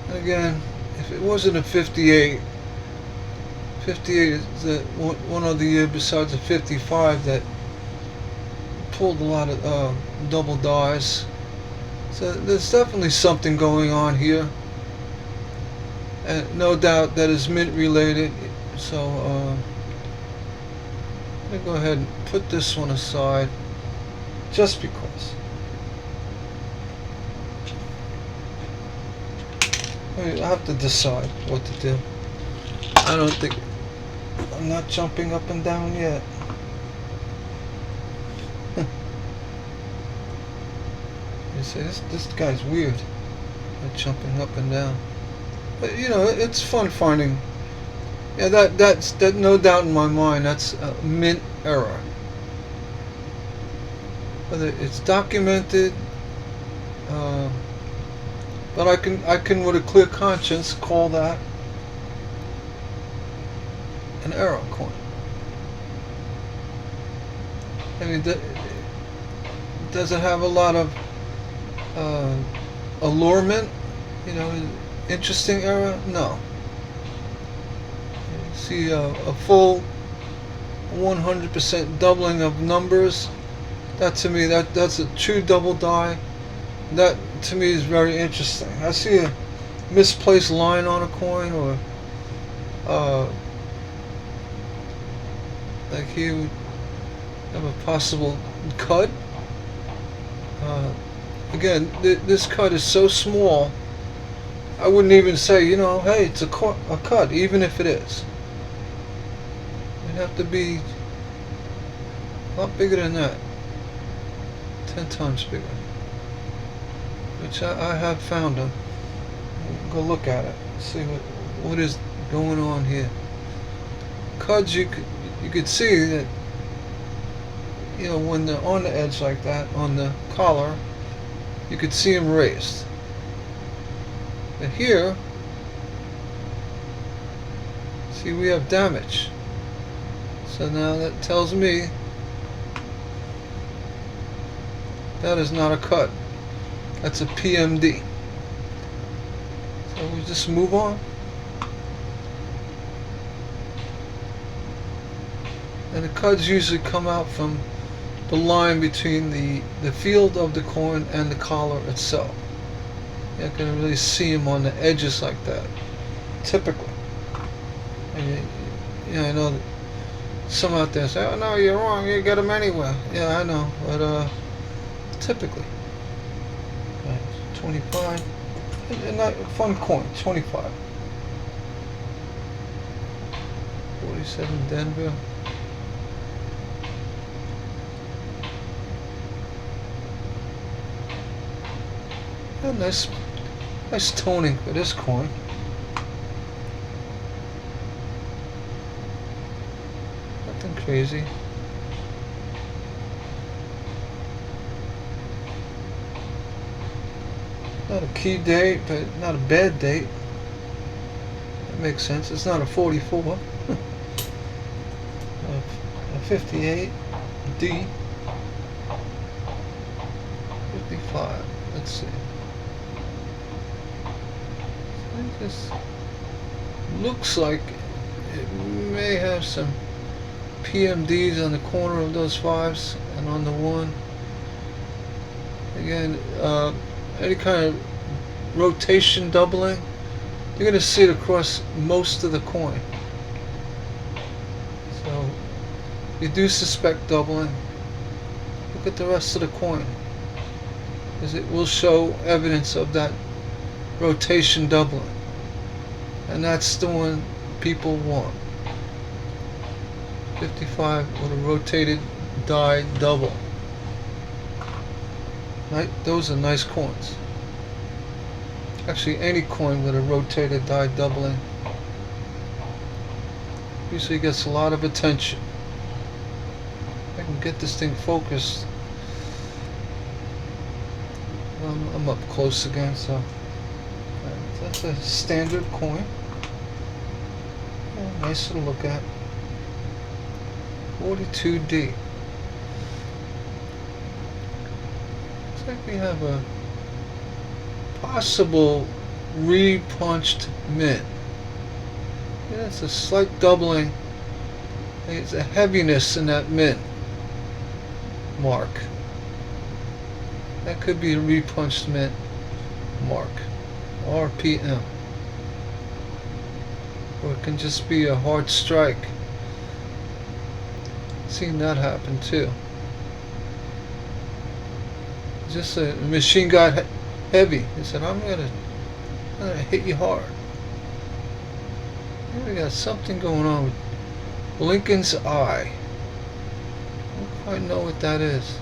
And again, if it wasn't a 58, 58 is the one other year besides a 55 that pulled a lot of double dies. So there's definitely something going on here, and no doubt that is mint related. So I'm gonna go ahead and put this one aside, just because. I have to decide what to do. I don't think I'm not jumping up and down yet. You say this guy's weird, not jumping up and down. But you know, it's fun finding. Yeah, that's no doubt in my mind. That's a mint error. Whether it's documented, but I can with a clear conscience call that an error coin. I mean, does it have a lot of allurement? You know, interesting error? No. You see a full 100% doubling of numbers. That to me, that's a true double die. That to me is very interesting. I see a misplaced line on a coin, or like here we have a possible cut. Again, this cut is so small, I wouldn't even say, you know, hey, it's a cut, even if it is. It'd have to be a lot bigger than that. 10 times bigger. Which I have found them. Go look at it. See what is going on here. Cuds, you could see that, you know, when they're on the edge like that, on the collar, you could see them raised. But here, see, we have damage. So now that tells me that is not a cut. That's a PMD. So we just move on. And the cuds usually come out from the line between the field of the coin and the collar itself. You can really see them on the edges like that, typically. And yeah, I know that some out there say, oh no, you're wrong, you get them anywhere. Yeah, I know, but typically. 25, and a fun coin, 25. 47 Denver. Yeah, nice toning for this coin. Nothing crazy. Not a key date, but not a bad date. That makes sense. It's not a 44. A 58. D. 55. Let's see. It just looks like it may have some PMDs on the corner of those fives and on the one. Again, any kind of rotation doubling, you're going to see it across most of the coin. So you do suspect doubling. Look at the rest of the coin, because it will show evidence of that rotation doubling, and that's the one people want. 55 with a rotated die double. Right, those are nice coins. Actually, any coin with a rotated die doubling usually gets a lot of attention. If I can get this thing focused. I'm up close again, so That's a standard coin. Yeah, nice to look at. 42D. Looks like we have a possible re-punched mint. Yeah, it's a slight doubling. There's a heaviness in that mint mark. That could be a re-punched mint mark. RPM. Or it can just be a hard strike. Seen that happen too. Just a machine got heavy. He said, I'm gonna hit you hard. Here we got something going on with Lincoln's eye. I don't quite know what that is.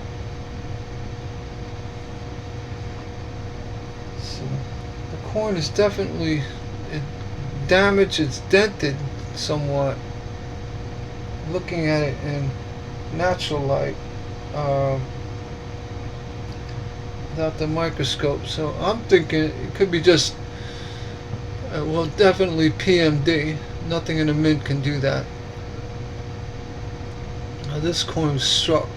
So the coin is definitely damaged. It's dented somewhat. Looking at it in natural light, without the microscope. So I'm thinking it could be just, well, definitely PMD. Nothing in the mint can do that. Now this coin was struck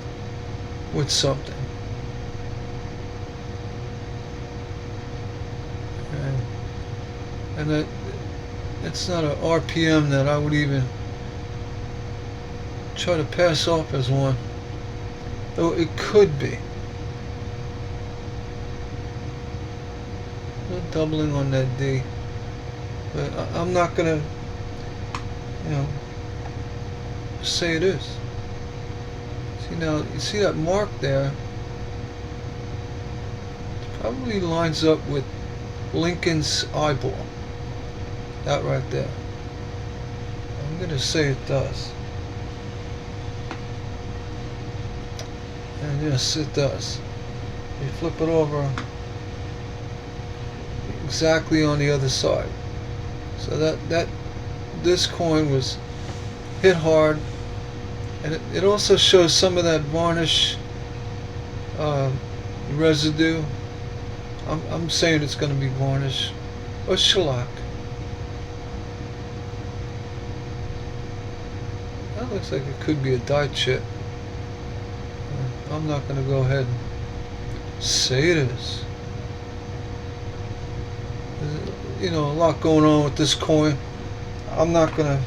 with something. And it's not an RPM that I would even try to pass off as one, though it could be. No doubling on that D, but I'm not gonna, say it is. See now, you see that mark there? It probably lines up with Lincoln's eyeball. That right there. I'm gonna say it does. And yes, it does. You flip it over exactly on the other side. So that this coin was hit hard, and it also shows some of that varnish residue. I'm saying it's going to be varnish or shellac. That looks like it could be a die chip. I'm not going to go ahead and say it is. There's, a lot going on with this coin. I'm not going to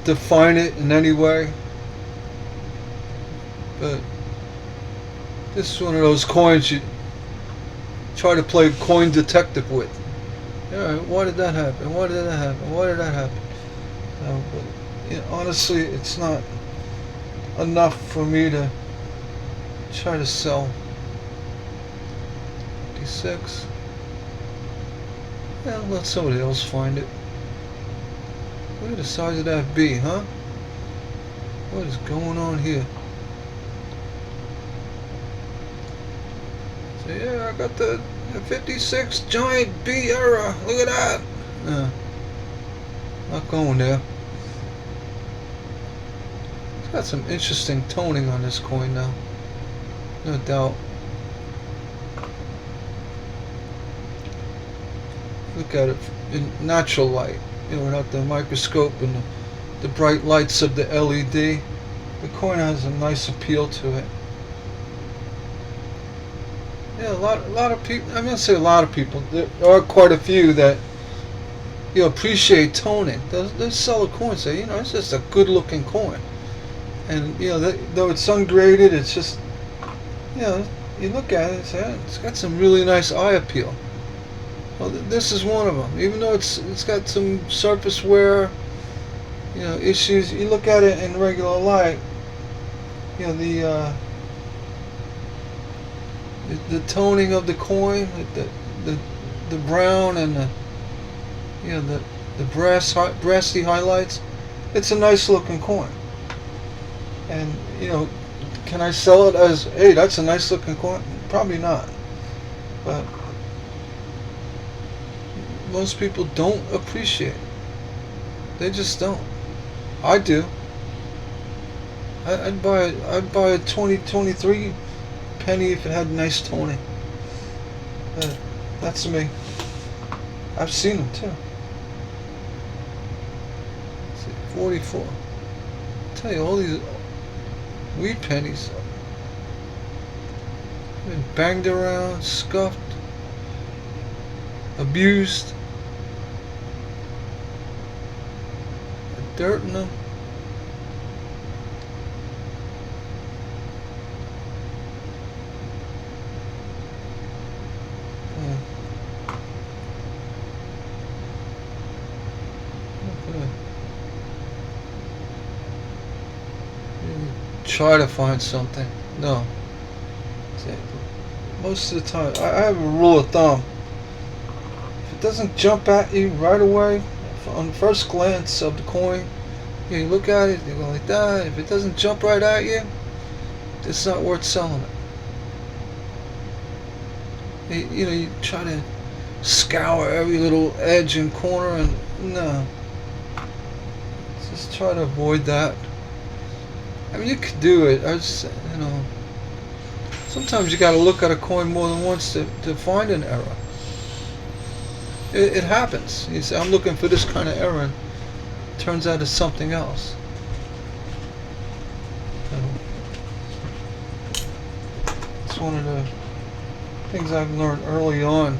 define it in any way, but this is one of those coins you try to play coin detective with. Alright, why did that happen? Why did that happen? Why did that happen? But honestly, it's not enough for me to try to sell. 56. Yeah, let somebody else find it. Look at the size of that B, huh? What is going on here? So yeah, I got the 56 giant B error. Look at that. Not going there. It's got some interesting toning on this coin now. No doubt. Look at it in natural light. Without the microscope and the bright lights of the LED. The coin has a nice appeal to it. Yeah, a lot of people, I'm going to say a lot of people, there are quite a few that appreciate toning. They sell a coin and say, it's just a good looking coin. And though it's ungraded, it's just, you look at it and say, it's got some really nice eye appeal. Well, this is one of them. Even though it's got some surface wear, issues. You look at it in regular light, the toning of the coin, the brown and the brassy highlights. It's a nice looking coin. And can I sell it as, hey, that's a nice looking coin? Probably not. But most people don't appreciate it. They just don't. I do. I'd buy a 2023 penny if it had nice toning. But That's me. I've seen them too. Let's see, 44. I tell you, all these weed pennies been banged around, scuffed, abused, dirt in them. Try to find something. No. Most of the time, I have a rule of thumb. If it doesn't jump at you right away, on first glance of the coin, you look at it, you go like that. If it doesn't jump right at you, it's not worth selling it. You try to scour every little edge and corner, and no. Just try to avoid that. I mean, you could do it. Sometimes you got to look at a coin more than once to find an error. It happens. You say, I'm looking for this kind of error, and it turns out it's something else. It's one of the things I've learned early on.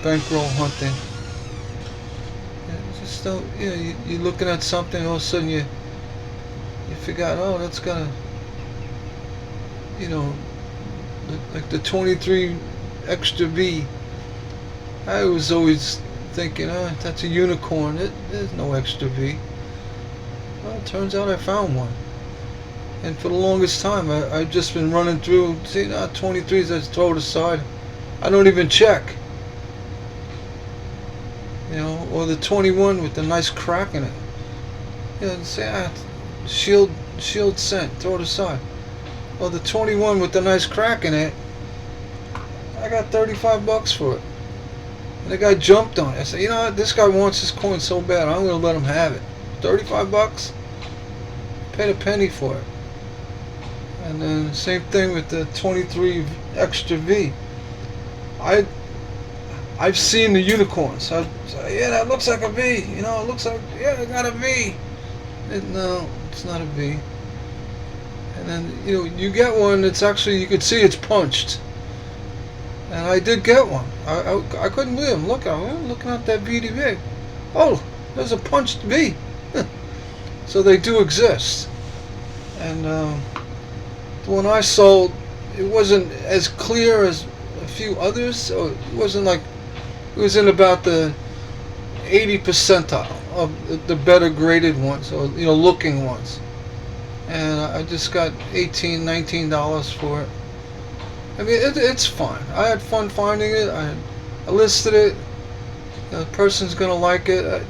Bankroll hunting. Just don't, you're looking at something, all of a sudden you forgot, oh, that's got a, like the 23 extra V. I was always thinking, that's a unicorn. There's no extra V. Well, it turns out I found one. And for the longest time, I've just been running through, see, 23s, I just throw it aside. I don't even check. Or the 21 with the nice crack in it. Say, shield cent, throw it aside. Or the 21 with the nice crack in it, I got $35 for it. And the guy jumped on it. I said, what? This guy wants this coin so bad, I'm going to let him have it. $35? Paid a penny for it. And then same thing with the 23 extra V. I've seen the unicorns. I say, that looks like a V. It looks like, I got a V. No, it's not a V. And then, you get one that's actually, you could see it's punched. And I did get one. I couldn't believe it. I'm looking at that VDV. Oh, there's a punched V. So they do exist. And the one I sold, it wasn't as clear as a few others. So it wasn't like, it was in about the 80 percentile of the better graded ones, or looking ones. And I just got $18, $19 for it. I mean, it's fine. I had fun finding it. I listed it. The person's gonna like it.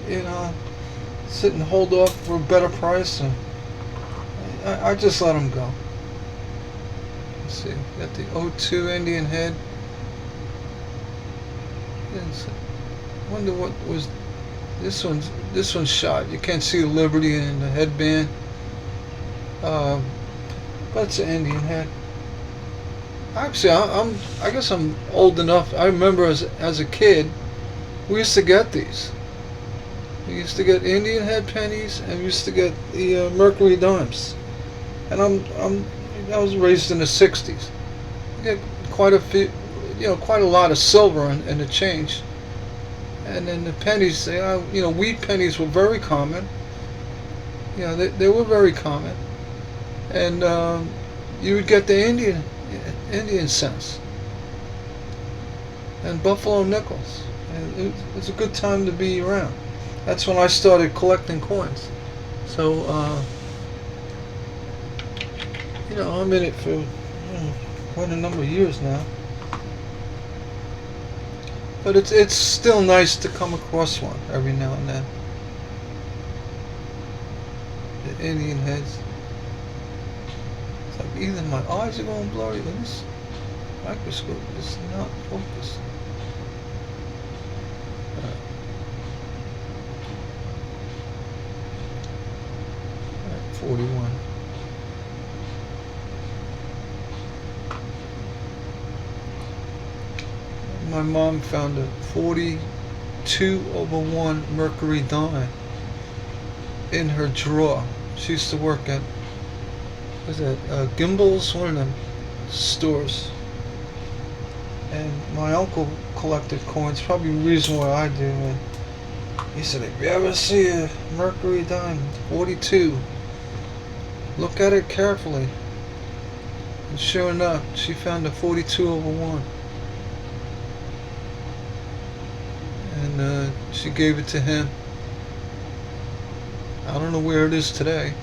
Sit and hold off for a better price, and I just let them go. Let's see, got the O2 Indian head. I wonder what was this one's. This one's shot. You can't see the Liberty in the headband. But it's an Indian head. Actually, I guess I'm old enough. I remember as a kid, we used to get these. We used to get Indian head pennies, and we used to get the Mercury dimes. And I was raised in the '60s. You get quite a few, quite a lot of silver in the change. And then the pennies, wheat pennies were very common. They were very common. And you would get the Indian cents and buffalo nickels. And it was a good time to be around. That's when I started collecting coins. So, I'm in it for quite a number of years now. But it's still nice to come across one every now and then. The Indian heads. It's like either my eyes are going blurry or this microscope is not focused. Alright, 41. my mom found a 42/1 mercury dime in her drawer. She used to work at, was that Gimbel's, one of them stores. And my uncle collected coins, probably the reason why I do. And he said, if you ever see a mercury dime, 42, look at it carefully. And sure enough, she found a 42/1. And she gave it to him. I don't know where it is today.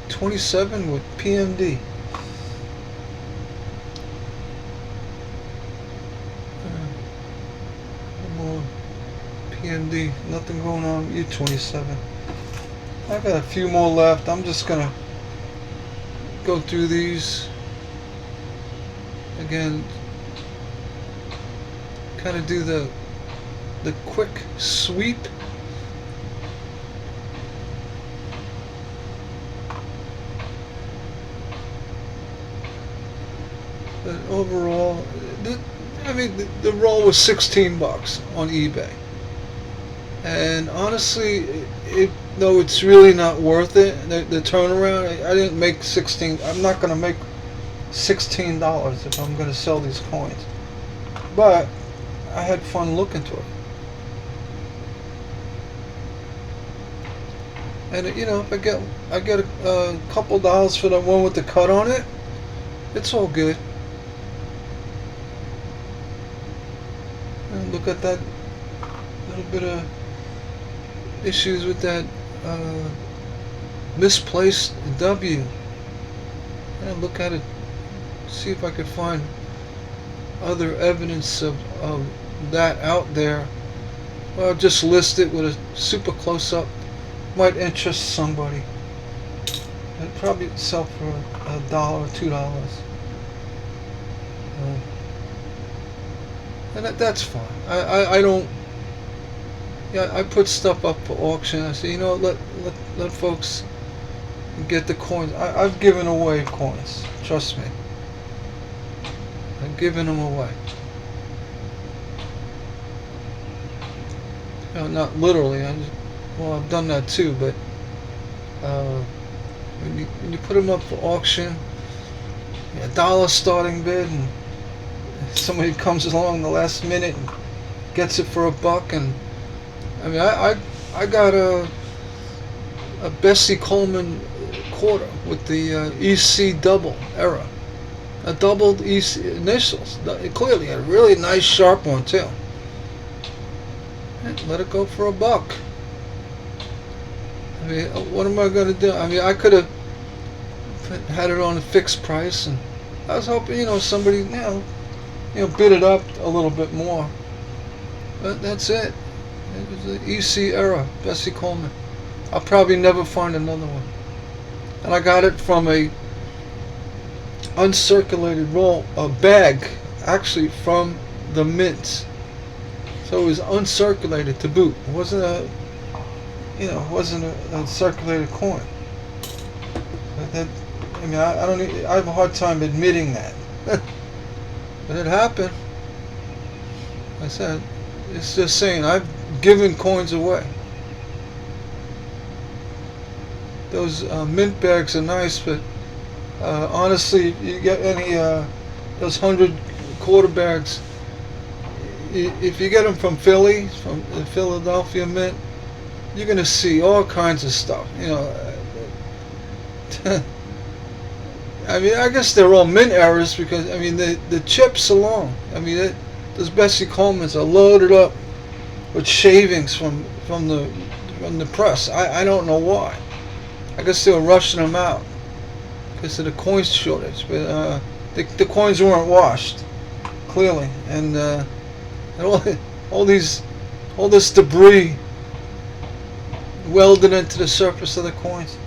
27 with PMD. More PMD. Nothing going on with you, 27. I got a few more left. I'm just gonna go through these again. Kind of do the quick sweep. But overall, the roll was $16 on eBay, and honestly, though it's really not worth it. The turnaround, I didn't make 16. I'm not going to make $16 if I'm going to sell these coins, but I had fun looking to it. And if I get a couple dollars for the one with the cut on it, it's all good. And look at that little bit of issues with that misplaced W. And look at it, see if I could find other evidence of that out there. Well, I'll just list it with a super close-up. Might interest somebody. It'd probably sell for $1 or $2. And that's fine. I don't. Yeah, I put stuff up for auction. I say, let folks get the coins. I've given away coins. Trust me. I've given them away. Not literally. I've done that too. But when you put them up for auction, $1 starting bid, and somebody comes along the last minute and gets it for $1, and I got a Bessie Coleman quarter with the EC double era, a doubled EC initials. Clearly a really nice sharp one too. And let it go for $1. What am I going to do? I could have had it on a fixed price, and I was hoping somebody bid it up a little bit more. But that's it. It was the EC era, Bessie Coleman. I'll probably never find another one. And I got it from a uncirculated roll, a bag, actually from the mint. So it was uncirculated to boot. It wasn't a circulated coin. But I have a hard time admitting that. But it happened. I said, it's just saying, I've given coins away. Those mint bags are nice, but honestly, you get any those 100 quarter bags, if you get them from Philly, from the Philadelphia Mint, you're going to see all kinds of stuff. I guess they're all mint errors because the chips alone. Those Bessie Colemans are loaded up with shavings from the press. I don't know why. I guess they were rushing them out because of the coin shortage. But the coins weren't washed, clearly, and all this debris welded into the surface of the coins.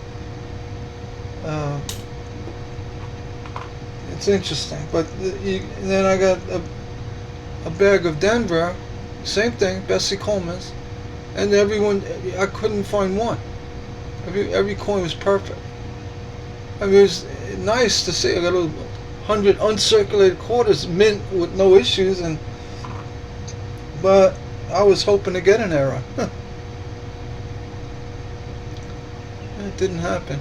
It's interesting, but then I got a bag of Denver, same thing, Bessie Coleman's, and I couldn't find one. Every coin was perfect. It was nice to see. I got 100 uncirculated quarters, mint with no issues, and but I was hoping to get an error. It didn't happen.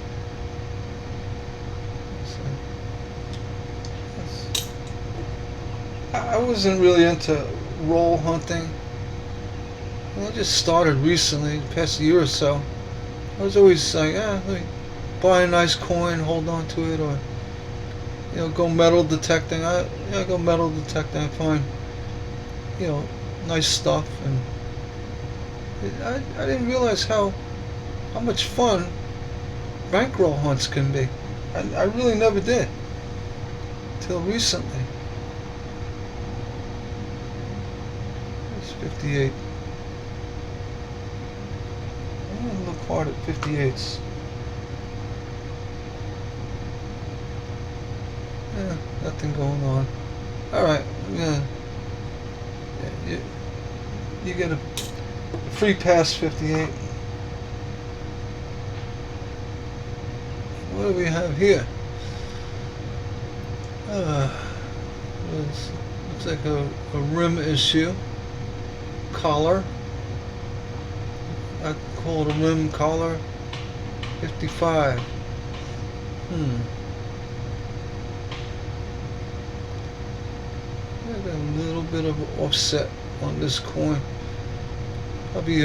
I wasn't really into roll hunting. I just started recently, the past year or so. I was always like, let me buy a nice coin, hold on to it, or go metal detecting. I go metal detecting. I find nice stuff, and I didn't realize how much fun bankroll hunts can be. I really never did till recently. It's 58. I'm gonna look hard at 58s. Yeah, nothing going on. All right, you get a free pass 58. What do we have here? Looks like a rim issue. Collar. I call it a rim collar. 55. Got a little bit of an offset on this coin. Probably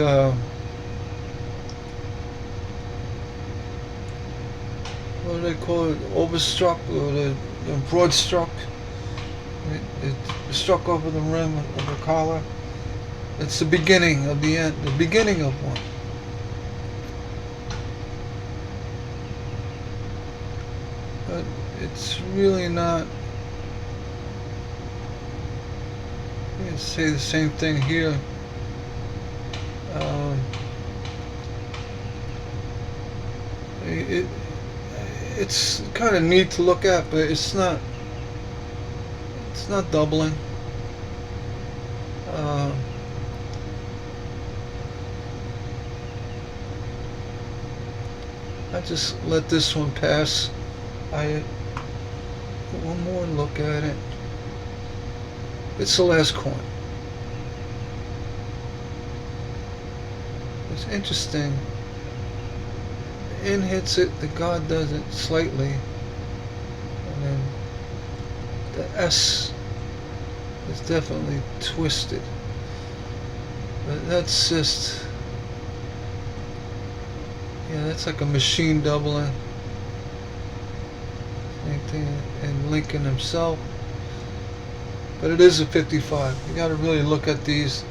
what do they call it? Overstruck, or the broad struck. It struck over the rim of the collar. It's the beginning of the end, the beginning of one. But it's really not. I can say the same thing here. It's kind of neat to look at, but it's not doubling. I just let this one pass. I put one more look at it. It's the last coin. It's interesting. The in hits it, the God does it slightly, and then the S is definitely twisted. But that's just, that's like a machine doubling. Same thing in Lincoln himself. But it is a 55. You got to really look at these.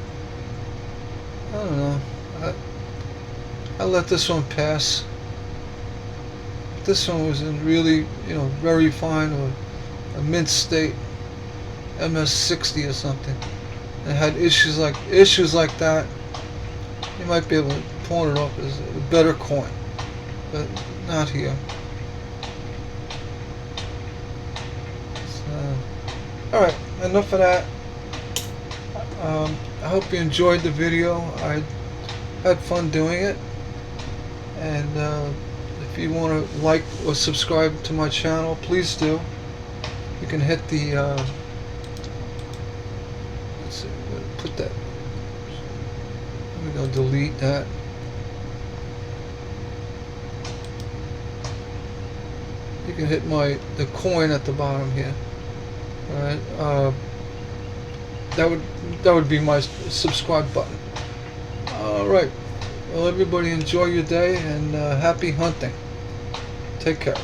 I don't know. I let this one pass. If this one was in really, very fine, or a mint state, MS60 or something, and had issues like that, you might be able to pawn it off as a better coin. But not here. Alright, enough of that. I hope you enjoyed the video. I had fun doing it. And if you want to like or subscribe to my channel, please do. You can hit the let's see, put that. I'm gonna delete that. You can hit the coin at the bottom here. All right, that would be my subscribe button. All right. Well, everybody enjoy your day, and happy hunting. Take care.